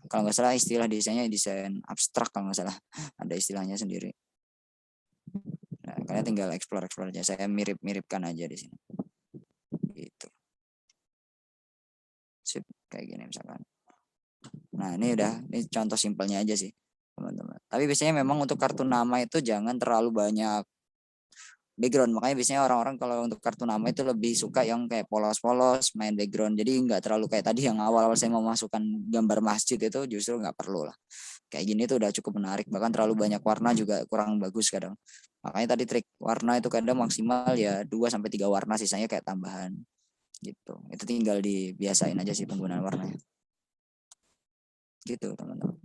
Kalau nggak salah istilah desainnya desain abstrak kalau nggak salah, ada istilahnya sendiri. Nah, kalian tinggal explore aja. Saya mirip-miripkan aja di sini. Gitu. Sip, kayak gini misalkan. Nah, ini contoh simpelnya aja sih, teman-teman. Tapi biasanya memang untuk kartu nama itu jangan terlalu banyak background. Makanya biasanya orang-orang kalau untuk kartu nama itu lebih suka yang kayak polos-polos, main background. Jadi nggak terlalu kayak tadi yang awal-awal saya mau masukkan gambar masjid itu justru nggak perlu lah. Kayak gini tuh udah cukup menarik. Bahkan terlalu banyak warna juga kurang bagus kadang. Makanya tadi trik warna itu kadang maksimal ya 2-3 warna, sisanya kayak tambahan gitu. Itu tinggal dibiasain aja sih penggunaan warnanya. Gitu teman-teman.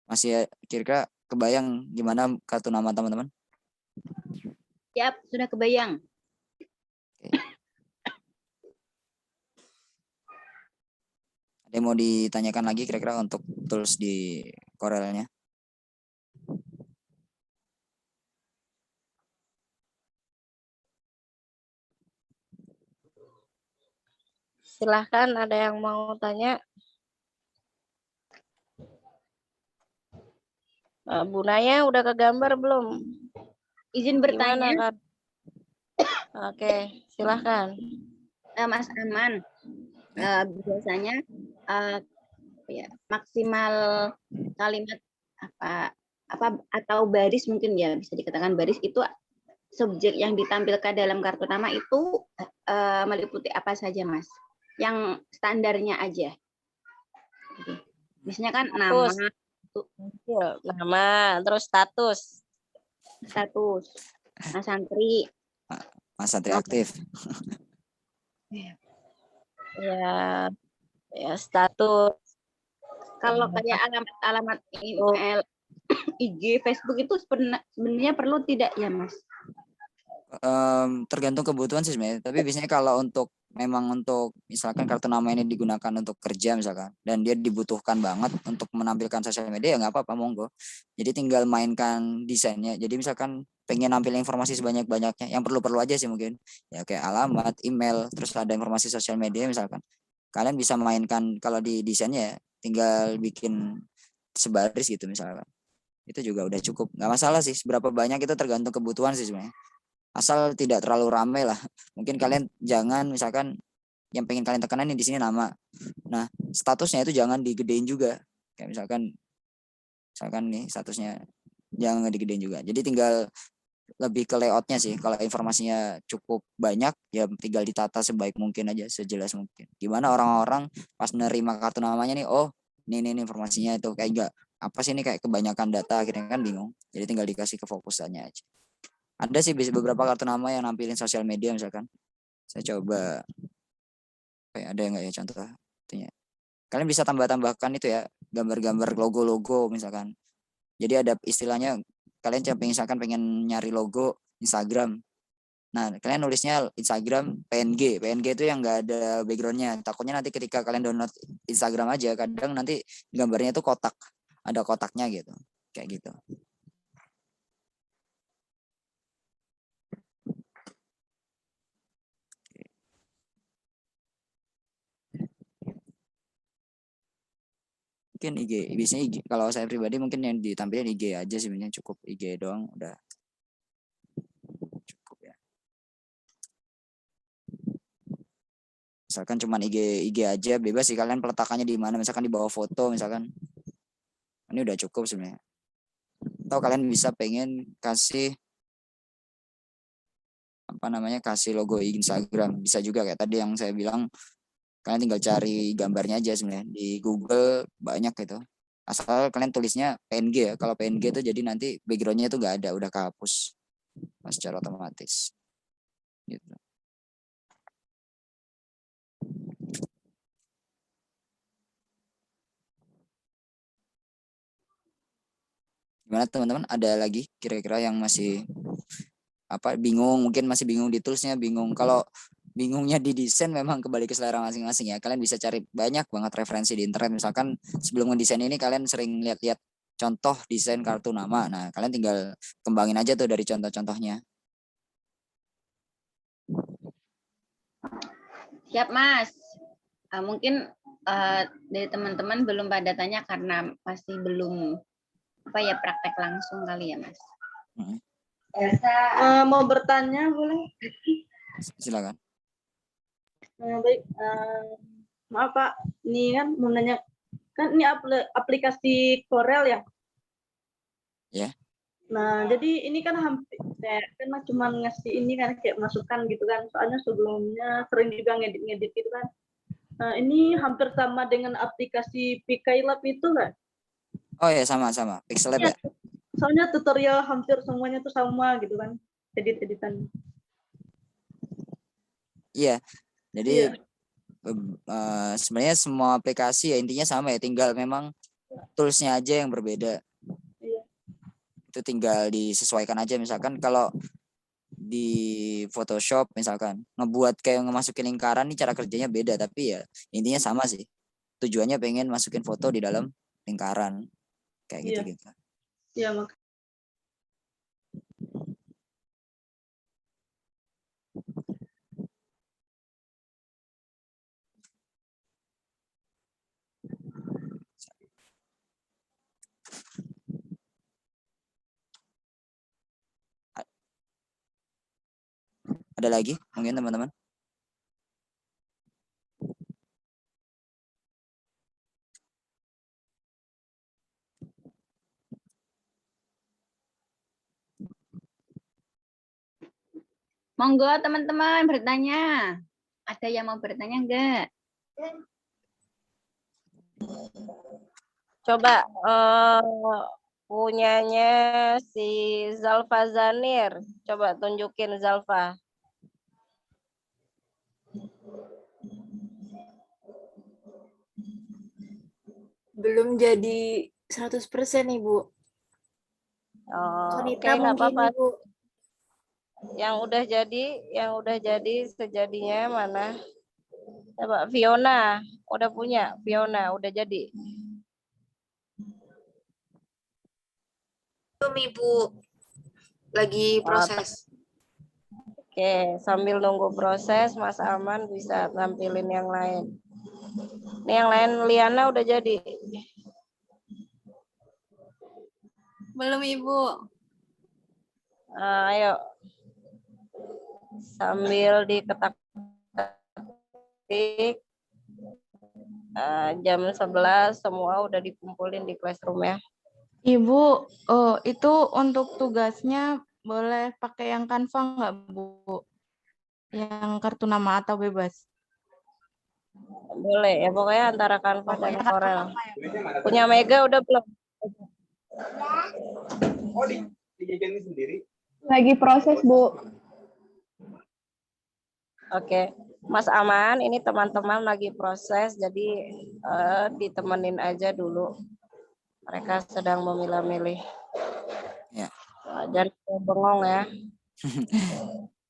Masih ya, kira-kira kebayang gimana kartu nama teman-teman? Siap, sudah kebayang. Ada yang mau ditanyakan lagi kira-kira untuk tools di Corelnya? Silahkan, ada yang mau tanya? Bu Naya udah kegambar belum? Izin bertanya, Gimana, Kak? Oke, silahkan. Mas Aman. Biasanya ya, maksimal kalimat apa atau baris mungkin ya bisa dikatakan baris itu subjek yang ditampilkan dalam kartu nama itu meliputi apa saja, Mas? Yang standarnya aja. Misalnya kan Nama, terus status. Mas Santri. Mas Santri aktif. Ya status. Kalau kayak alamat email, IG, Facebook itu sebenarnya perlu tidak ya, Mas? Tergantung kebutuhan sih sebenarnya. Tapi biasanya kalau memang untuk misalkan kartu nama ini digunakan untuk kerja misalkan, dan dia dibutuhkan banget untuk menampilkan sosial media, ya nggak apa-apa, monggo. Jadi tinggal mainkan desainnya. Jadi misalkan pengen nampilin informasi sebanyak-banyaknya, yang perlu-perlu aja sih mungkin. Ya kayak alamat, email, terus ada informasi sosial media misalkan. Kalian bisa mainkan kalau di desainnya ya, tinggal bikin sebaris gitu misalkan. Itu juga udah cukup. Nggak masalah sih, seberapa banyak itu tergantung kebutuhan sih sebenarnya. Asal tidak terlalu ramai lah. Mungkin kalian jangan misalkan yang pengen kalian tekanin di sini nama. Nah, statusnya itu jangan digedein juga. Kayak misalkan nih statusnya jangan digedein juga. Jadi tinggal lebih ke layoutnya sih. Kalau informasinya cukup banyak, ya tinggal ditata sebaik mungkin aja, sejelas mungkin. Gimana orang-orang pas nerima kartu namanya nih, oh ini informasinya itu kayak enggak apa sih ini kayak kebanyakan data, akhirnya kan bingung. Jadi tinggal dikasih ke fokusannya aja. Ada sih beberapa kartu nama yang nampilin sosial media misalkan. Saya coba ada yang nggak ya contohnya. Kalian bisa tambahkan itu ya, gambar-gambar logo-logo misalkan. Jadi ada istilahnya, kalian misalkan pengen nyari logo Instagram. Nah, kalian nulisnya Instagram PNG. PNG itu yang nggak ada backgroundnya. Takutnya nanti ketika kalian download Instagram aja, kadang nanti gambarnya itu kotak. Ada kotaknya gitu. Kayak gitu. Mungkin IG, biasanya IG. Kalau saya pribadi mungkin yang ditampilin IG aja sih, sebenarnya cukup IG doang udah cukup ya. Misalkan cuman IG aja, bebas sih kalian peletakannya di mana, misalkan di bawah foto misalkan. Ini udah cukup sebenarnya. Atau kalian bisa pengen kasih kasih logo Instagram, bisa juga kayak tadi yang saya bilang. Kalian tinggal cari gambarnya aja sebenarnya di Google, banyak gitu. Asal kalian tulisnya PNG ya. Kalau PNG itu jadi nanti backgroundnya itu nggak ada, udah kehapus secara otomatis. Gitu. Gimana teman-teman? Ada lagi kira-kira yang masih bingung? Mungkin masih bingung di toolsnya, bingung. Kalau bingungnya di desain memang kembali ke selera masing-masing ya. Kalian bisa cari banyak banget referensi di internet. Misalkan sebelum ngedesain ini kalian sering lihat-lihat contoh desain kartu nama. Nah, kalian tinggal kembangin aja tuh dari contoh-contohnya. Siap, Mas. Mungkin dari teman-teman belum pada tanya karena masih belum praktek langsung kali ya, Mas. Mau bertanya boleh? Silakan. Baik, maaf Pak, ini kan mau nanya, kan ini aplikasi Corel ya? Ya. Nah, jadi ini kan hampir, kan cuma ngasih ini kan kayak masukan gitu kan, soalnya sebelumnya sering juga ngedit-ngedit gitu kan. Nah, ini hampir sama dengan aplikasi PKILab itu kan? Oh ya, sama Pixel Lab ya. Soalnya tutorial hampir semuanya tuh sama gitu kan, edit-editan. Iya. Jadi sebenarnya semua aplikasi ya intinya sama ya, tinggal memang toolsnya aja yang berbeda. Iya. Itu tinggal disesuaikan aja. Misalkan kalau di Photoshop misalkan ngebuat kayak ngemasukin lingkaran, nih cara kerjanya beda, tapi ya intinya sama sih. Tujuannya pengen masukin foto di dalam lingkaran kayak Iya. gitu. Iya, mak. Ada lagi mungkin teman-teman? Monggo teman-teman bertanya. Ada yang mau bertanya enggak? Coba punyanya si Zalfa Zanir. Coba tunjukin Zalfa. Belum jadi 100% Ibu. Oke, nggak apa-apa. Yang udah jadi sejadinya mana? Coba Fiona, udah punya. Fiona udah jadi. Belum Ibu. Lagi proses. Oke, sambil nunggu proses, Mas Aman bisa tampilin yang lain. Ini yang lain, Liana udah jadi. Belum Ibu. Ayo. Sambil diketik-ketik. Jam 11 semua udah dikumpulin di classroom ya. Ibu, itu untuk tugasnya boleh pakai yang Canva nggak, Bu? Yang kartu nama atau bebas? Boleh ya, pokoknya antara Canva dan Corel. Punya Mega udah belum? Oh, dijajanin sendiri? Lagi proses, Bu. Oke, Mas Aman, ini teman-teman lagi proses, jadi ditemenin aja dulu. Mereka sedang memilah-milih. Ya. Jangan bengong ya.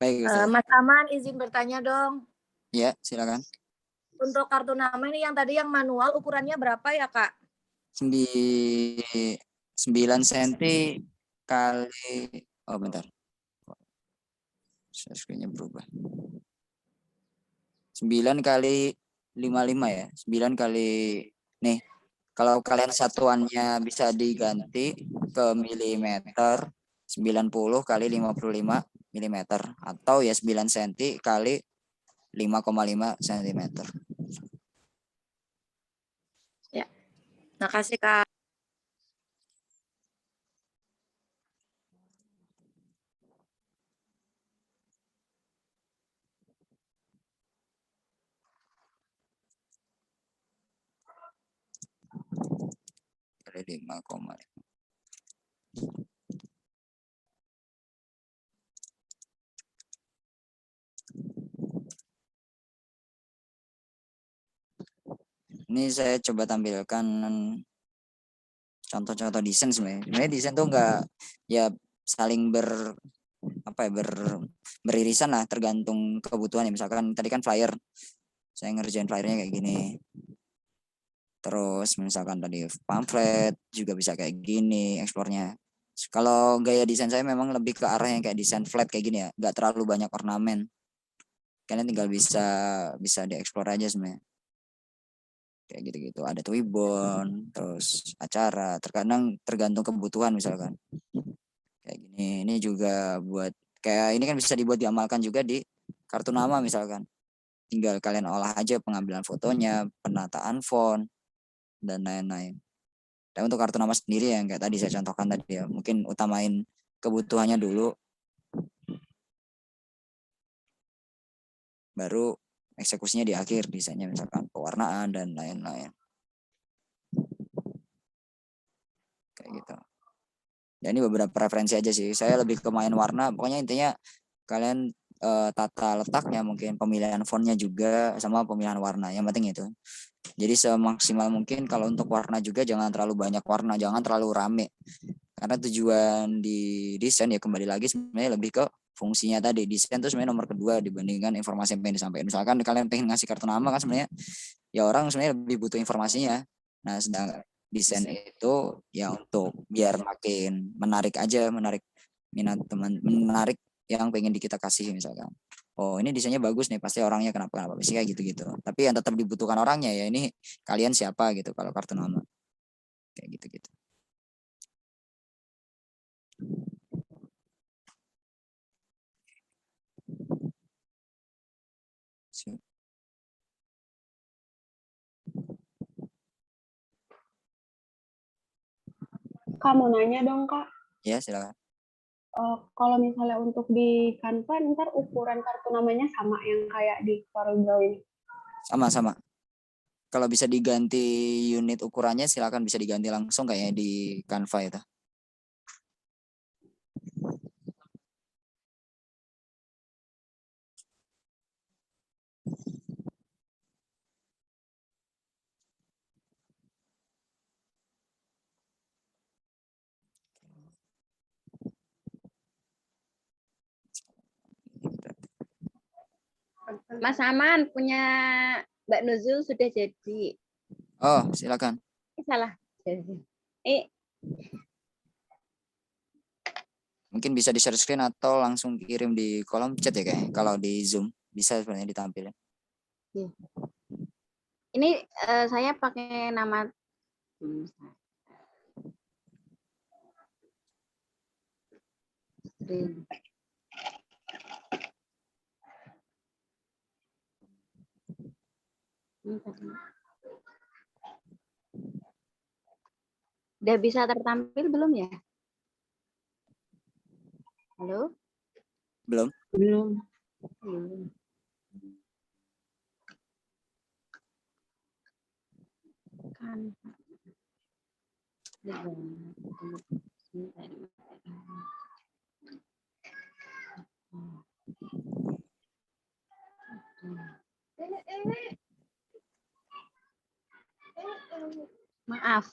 Baik, Mas Aman, izin bertanya dong. Ya, silakan. Untuk kartu nama ini yang tadi yang manual, ukurannya berapa ya, Kak? 9 cm kali, oh bentar. Screen-nya berubah. 9 kali 55 ya. 9 kali, nih. Kalau kalian satuannya bisa diganti ke milimeter, 90 kali 55 milimeter. Atau ya 9 cm kali 5,5 cm. Ya, makasih Kak. Kali 5,5. Ini saya coba tampilkan contoh-contoh desain sebenarnya. Sebenarnya desain tuh enggak ya saling beririsan lah, tergantung kebutuhan ya. Misalkan tadi kan flyer, saya ngerjain flyernya kayak gini. Terus misalkan tadi pamflet juga bisa kayak gini eksplornya. Kalau gaya desain saya memang lebih ke arah yang kayak desain flat kayak gini ya, nggak terlalu banyak ornamen. Kalian tinggal bisa dieksplor aja sebenarnya. Kayak gitu-gitu. Ada Twibbon, terus acara, tergantung kebutuhan misalkan. Kayak gini. Ini juga buat kayak ini kan bisa dibuat diamalkan juga di kartu nama misalkan. Tinggal kalian olah aja pengambilan fotonya, penataan font, dan lain-lain. Dan untuk kartu nama sendiri yang kayak tadi saya contohkan tadi ya, mungkin utamain kebutuhannya dulu, baru eksekusinya di akhir, desainnya misalkan pewarnaan dan lain-lain. Kayak gitu. Ya ini beberapa referensi aja sih. Saya lebih ke main warna. Pokoknya intinya kalian tata letaknya, mungkin pemilihan fontnya juga, sama pemilihan warna. Yang penting itu. Jadi semaksimal mungkin kalau untuk warna juga jangan terlalu banyak warna, jangan terlalu rame. Karena tujuan di desain ya kembali lagi sebenarnya lebih ke fungsinya tadi. Desain itu sebenarnya nomor kedua dibandingkan informasi yang pengen disampaikan. Misalkan kalian pengen ngasih kartu nama kan sebenarnya ya orang sebenarnya lebih butuh informasinya. Nah, sedangkan desain itu ya untuk biar makin menarik aja, menarik minat teman, menarik yang pengen kita kasih misalkan. Oh ini desainnya bagus nih, pasti orangnya kenapa sih kayak gitu-gitu. Tapi yang tetap dibutuhkan orangnya ya ini kalian siapa gitu kalau kartu nama. Kayak gitu-gitu. Kak, mau nanya dong, Kak. Ya, silakan. Kalau misalnya untuk di Canva, ntar ukuran kartu namanya sama yang kayak di CorelDRAW ini? Sama-sama. Kalau bisa diganti unit ukurannya, silakan bisa diganti langsung kayak di Canva itu. Mas Aman punya Mbak Nuzul sudah jadi. Oh, silakan. Salah. Mungkin bisa di share screen atau langsung kirim di kolom chat ya kayak. Kalau di Zoom bisa sebenarnya ditampilin. Ini saya pakai nama Udah bisa tertampil belum ya? Halo? Belum? Belum. Kan. Maaf.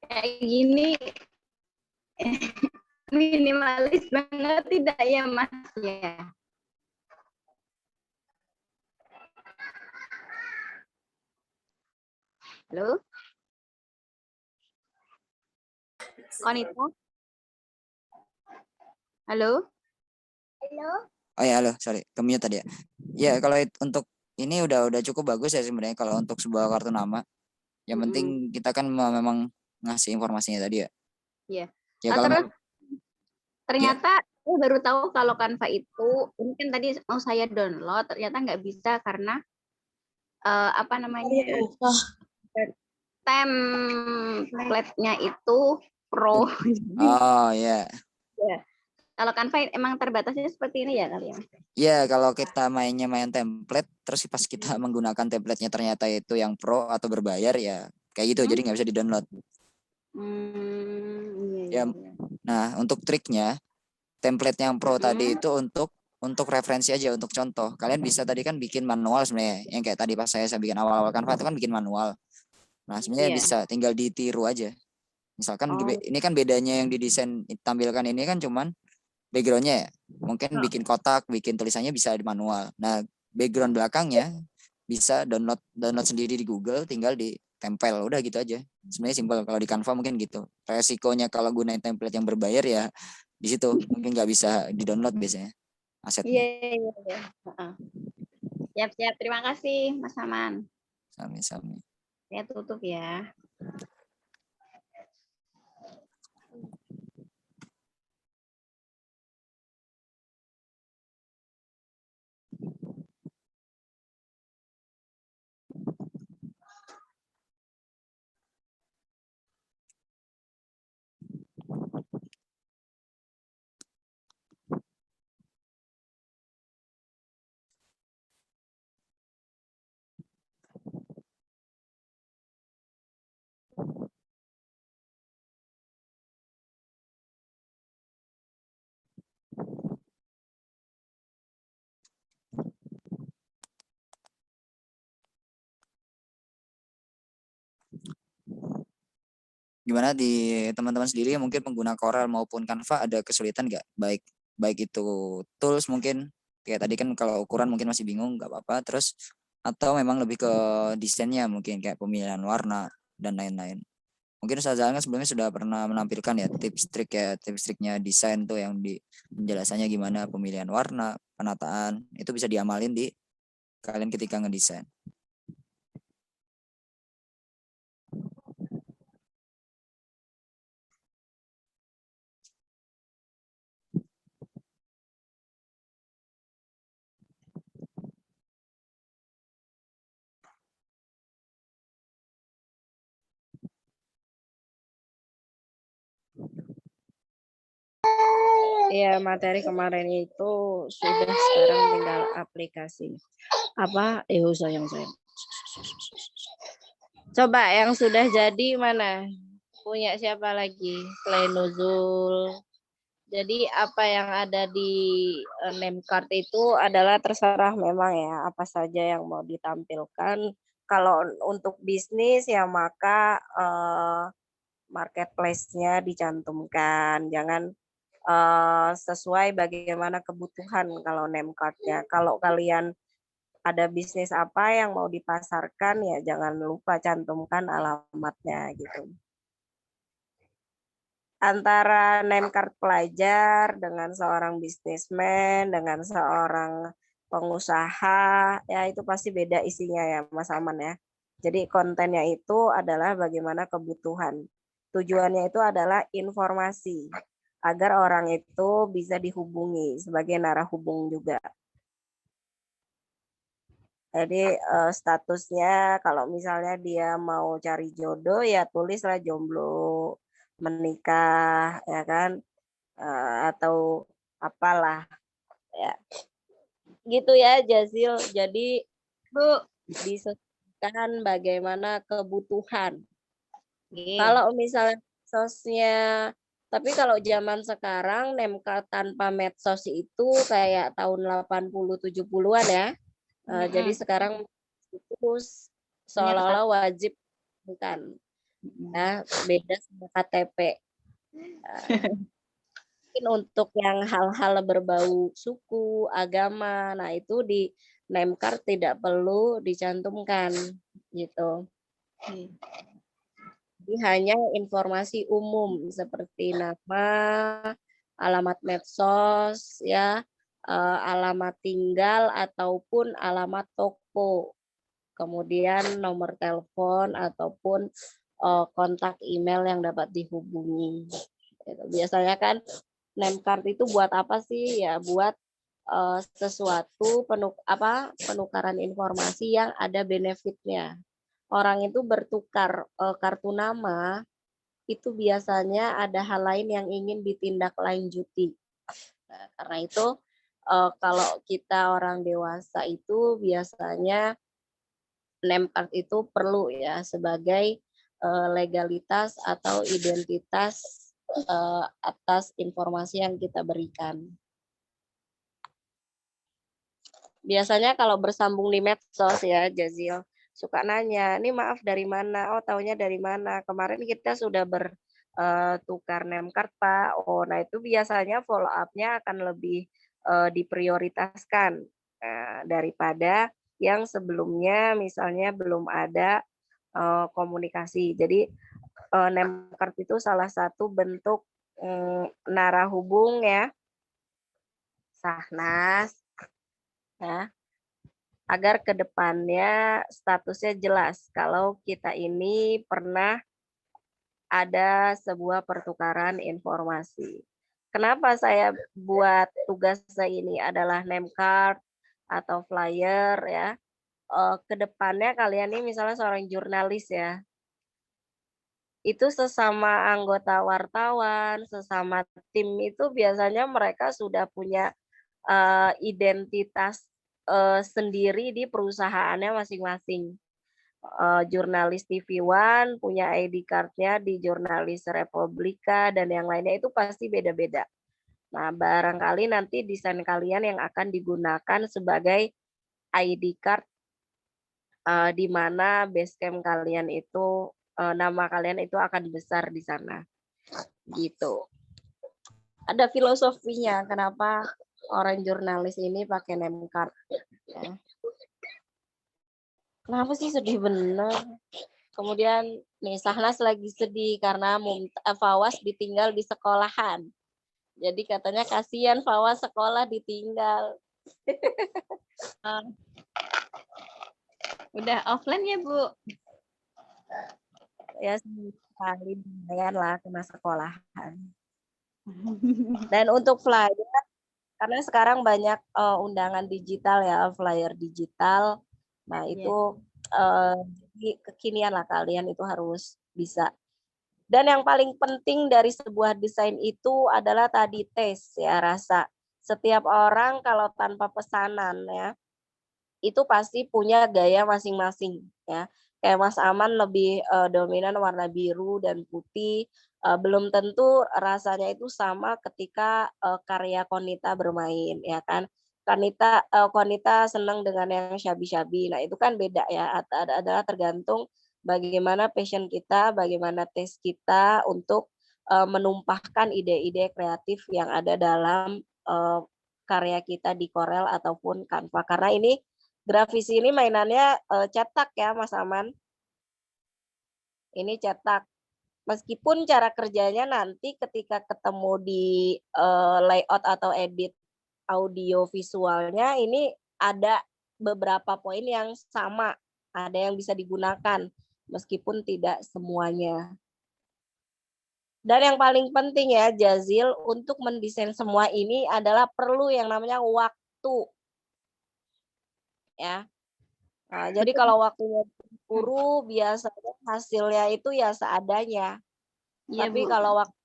Kayak gini minimalis banget tidak ya Mas ya? Halo? Konita? Halo? Halo? Oh ya, halo, sorry, ke-mute tadi ya. Ya, kalau untuk ini udah cukup bagus ya sebenarnya kalau untuk sebuah kartu nama. Yang penting kita kan memang ngasih informasinya tadi ya. Iya. Ya, kalau terus ternyata saya baru tahu kalau Canva itu mungkin tadi mau saya download ternyata nggak bisa karena apa namanya template-nya itu Pro. Oh ya. Ya. Kalau Canva emang terbatasnya seperti ini ya kali ya? Ya, kalau kita main template, terus pas kita menggunakan template-nya ternyata itu yang Pro atau berbayar ya kayak gitu, jadi nggak bisa di-download. Ya, nah untuk triknya template yang Pro tadi itu untuk referensi aja, untuk contoh. Kalian bisa tadi kan bikin manual sebenarnya, yang kayak tadi pas saya bikin awal-awal Canva itu kan bikin manual. Nah sebenarnya bisa tinggal ditiru aja. Misalkan ini kan bedanya yang didesain tampilkan ini kan cuman backgroundnya ya. Mungkin bikin kotak, bikin tulisannya bisa di manual. Nah background belakangnya bisa download sendiri di Google, tinggal ditempel, udah gitu aja. Sebenarnya simpel. Kalau di Canva mungkin gitu. Resikonya kalau gunain template yang berbayar ya di situ. Mungkin nggak bisa di-download biasanya asetnya. Iya. Heeh. Siap-siap. Terima kasih, Mas Aman. Sami-sami. Saya tutup ya. Gimana di teman-teman sendiri yang mungkin pengguna Corel maupun Canva ada kesulitan nggak? Baik itu tools mungkin kayak tadi kan kalau ukuran mungkin masih bingung nggak apa-apa. Terus atau memang lebih ke desainnya mungkin kayak pemilihan warna dan lain-lain. Mungkin Ustaz Zahlan kan sebelumnya sudah pernah menampilkan ya tips triknya desain tuh yang di penjelasannya gimana pemilihan warna, penataan itu bisa diamalin di kalian ketika ngedesain. Ya, materi kemarin itu sudah, sekarang tinggal aplikasi. Apa? Sayang. Coba yang sudah jadi mana? Punya siapa lagi? Plenuzul. Jadi apa yang ada di name card itu adalah terserah memang ya, apa saja yang mau ditampilkan. Kalau untuk bisnis ya maka marketplace-nya dicantumkan. Jangan sesuai bagaimana kebutuhan kalau name card-nya. Kalau kalian ada bisnis apa yang mau dipasarkan ya jangan lupa cantumkan alamatnya gitu. Antara name card pelajar dengan seorang bisnismen, dengan seorang pengusaha, ya itu pasti beda isinya ya Mas Aman ya. Jadi kontennya itu adalah bagaimana kebutuhan. Tujuannya itu adalah informasi agar orang itu bisa dihubungi sebagai narah hubung juga. Jadi statusnya kalau misalnya dia mau cari jodoh ya tulislah jomblo, menikah ya kan, atau apalah ya. Gitu ya Jazil. Jadi Bu, disesuaikan bagaimana kebutuhan. Oke. Kalau misalnya medsosnya, tapi kalau zaman sekarang name card tanpa medsos itu kayak tahun 80 70-an ya. Jadi sekarang itu seolah-olah wajib bukan. Nah, beda sama KTP. Mungkin untuk yang hal-hal berbau suku, agama, nah itu di name card tidak perlu dicantumkan gitu. Jadi hanya informasi umum seperti nama, alamat medsos, ya, alamat tinggal ataupun alamat toko, kemudian nomor telepon ataupun kontak email yang dapat dihubungi. Biasanya kan name card itu buat apa sih? Ya buat sesuatu penukaran informasi yang ada benefitnya. Orang itu bertukar kartu nama itu biasanya ada hal lain yang ingin ditindaklanjuti. Nah, karena itu kalau kita orang dewasa itu biasanya name card itu perlu ya sebagai legalitas atau identitas atas informasi yang kita berikan. Biasanya kalau bersambung di medsos ya Jazil, suka nanya, ini maaf dari mana? Oh taunya dari mana? Kemarin kita sudah bertukar name card Pak. Oh nah itu biasanya follow up-nya akan lebih diprioritaskan daripada yang sebelumnya misalnya belum ada komunikasi. Jadi name card itu salah satu bentuk narahubung ya, Sahnas, ya, agar kedepannya statusnya jelas kalau kita ini pernah ada sebuah pertukaran informasi. Kenapa saya buat tugas saya ini adalah name card atau flyer ya? Kedepannya kalian ini misalnya seorang jurnalis ya, itu sesama anggota wartawan, sesama tim itu biasanya mereka sudah punya identitas sendiri di perusahaannya masing-masing. Jurnalis TV One punya ID card-nya di Jurnalis Republika dan yang lainnya itu pasti beda-beda. Nah, barangkali nanti desain kalian yang akan digunakan sebagai ID card di mana basecamp kalian itu nama kalian itu akan besar di sana. Gitu. Ada filosofinya kenapa orang jurnalis ini pakai name card. Ya. Kenapa sih sedih bener? Kemudian nih Sahnas lagi sedih karena Fawas ditinggal di sekolahan. Jadi katanya kasihan Fawas sekolah ditinggal. Udah offline ya, Bu? Ya sekali lumayan lah kena sekolahan. Dan untuk flyer, karena sekarang banyak undangan digital ya, flyer digital. Nah itu jadi kekinian lah kalian itu harus bisa. Dan yang paling penting dari sebuah desain itu adalah tadi taste ya, rasa. Setiap orang kalau tanpa pesanan ya, itu pasti punya gaya masing-masing ya. Kayak Mas Aman lebih dominan warna biru dan putih. Belum tentu rasanya itu sama ketika karya Konita bermain ya kan. Konita senang dengan yang syabi-syabi. Nah, itu kan beda ya. Adalah tergantung bagaimana passion kita, bagaimana taste kita untuk menumpahkan ide-ide kreatif yang ada dalam karya kita di Corel ataupun Canva. Karena ini grafis ini mainannya cetak ya Mas Aman. Ini cetak. Meskipun cara kerjanya nanti ketika ketemu di layout atau edit audio visualnya ini ada beberapa poin yang sama, ada yang bisa digunakan meskipun tidak semuanya. Dan yang paling penting ya Jazil, untuk mendesain semua ini adalah perlu yang namanya waktu. Ya. Nah, jadi kalau waktunya buru biasanya hasilnya itu ya seadanya. Iya, Tapi Bu. kalau waktu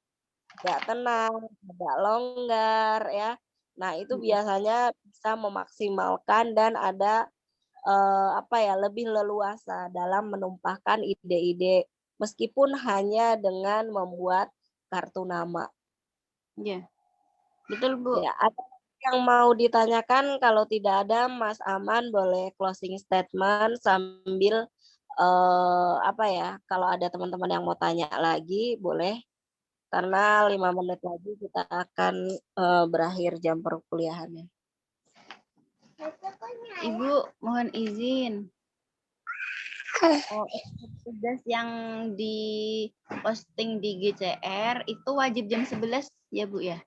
agak tenang, agak longgar ya. Nah, itu biasanya bisa memaksimalkan dan ada lebih leluasa dalam menumpahkan ide-ide meskipun hanya dengan membuat kartu nama. Iya. Betul, Bu. Ya, ada yang mau ditanyakan? Kalau tidak ada, Mas Aman boleh closing statement sambil kalau ada teman-teman yang mau tanya lagi boleh. Karena 5 menit lagi kita akan berakhir jam perkuliahannya. Ibu, mohon izin. Tugas yang di posting di GCR itu wajib jam 11 ya, Bu ya?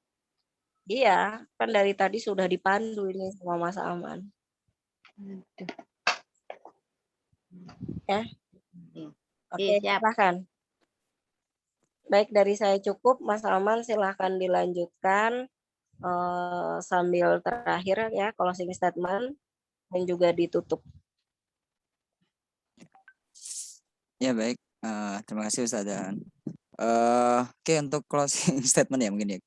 Iya, kan dari tadi sudah dipandu ini sama Mas Aman. Ya. Oke, silakan. Baik, dari saya cukup. Mas Aman silahkan dilanjutkan sambil terakhir ya closing statement dan juga ditutup. Ya baik, terima kasih Ustazah. Oke, untuk closing statement ya mungkin ya.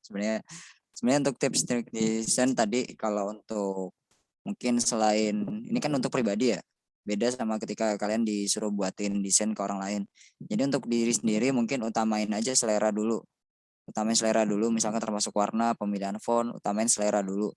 Sebenarnya untuk tips trik desain tadi kalau untuk mungkin selain ini kan untuk pribadi ya. Beda sama ketika kalian disuruh buatin desain ke orang lain. Jadi untuk diri sendiri mungkin utamain aja selera dulu. Misalkan termasuk warna, pemilihan font, utamain selera dulu.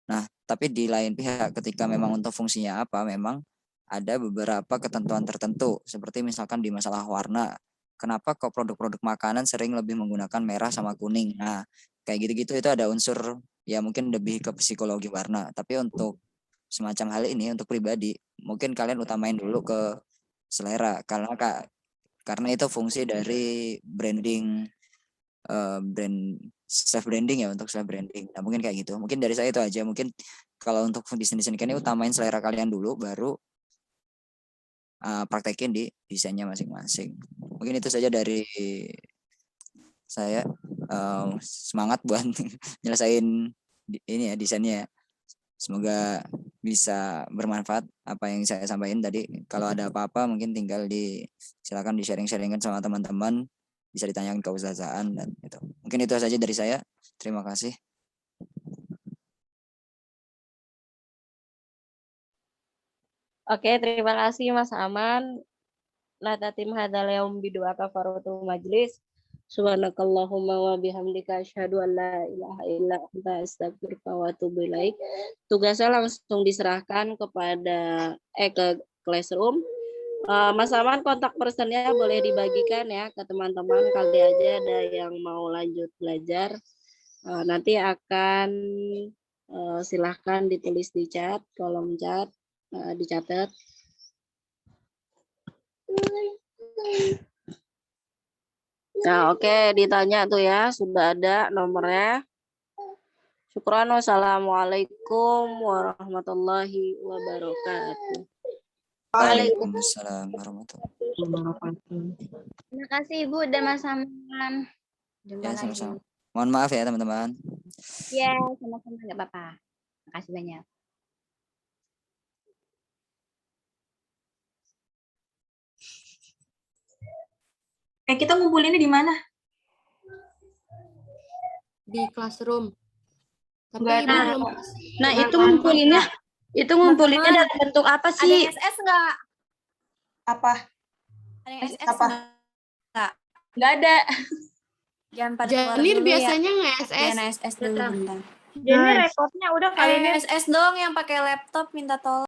Nah, tapi di lain pihak ketika memang untuk fungsinya apa, memang ada beberapa ketentuan tertentu. Seperti misalkan di masalah warna. Kenapa kok produk-produk makanan sering lebih menggunakan merah sama kuning? Nah, kayak gitu-gitu itu ada unsur ya mungkin lebih ke psikologi warna. Tapi untuk semacam hal ini untuk pribadi mungkin kalian utamain dulu ke selera karena itu fungsi dari branding brand self branding ya, untuk self branding. Nah, mungkin kayak gitu. Mungkin dari saya itu aja. Mungkin kalau untuk desain ini utamain selera kalian dulu, baru praktekin di desainnya masing-masing. Mungkin itu saja dari saya. Semangat buat nyelesain ini ya desainnya. Semoga bisa bermanfaat apa yang saya sampaikan tadi. Kalau ada apa-apa mungkin tinggal silakan di-sharing-sharingkan sama teman-teman, bisa ditanyakan ke Ustazaan dan itu. Mungkin itu saja dari saya. Terima kasih. Oke, terima kasih Mas Aman. Natatim hadzal yaum bidu'a kafaratul majlis. Subhanakallahumma wa bihamdika asyhadu an la ilaha illa anta astaghfiruka wa atubu ilaik. Tugasnya langsung diserahkan kepada ke Classroom. Mas Aman, kontak personnya boleh dibagikan ya ke teman-teman, kali aja ada yang mau lanjut belajar. Nanti akan silahkan ditulis di chat, kolom chat, dicatat. Nah, oke, ditanya tuh ya, sudah ada nomornya. Syukran, wassalamualaikum warahmatullahi wabarakatuh. Waalaikumsalam warahmatullahi wabarakatuh. Terima kasih Ibu dan Mas Aman. Jumpa Ya, lagi. sama-sama. Mohon maaf ya teman-teman. Ya, sama-sama, nggak apa-apa. Makasih banyak. Kita ngumpulinnya di mana? Di Classroom. Tapi Nggak Ibu ada. belum. Nah, itu ngumpulinnya dalam bentuk apa Ada sih? SS nggak? Apa? Ada yang SS Apa? nggak? Nggak ada. Jangan pada keluar Janir dulu biasanya ya. nge-SS. Jangan SS dulu bentar. Jadi rekodnya udah kali ini. SS dong yang pakai laptop minta tolong.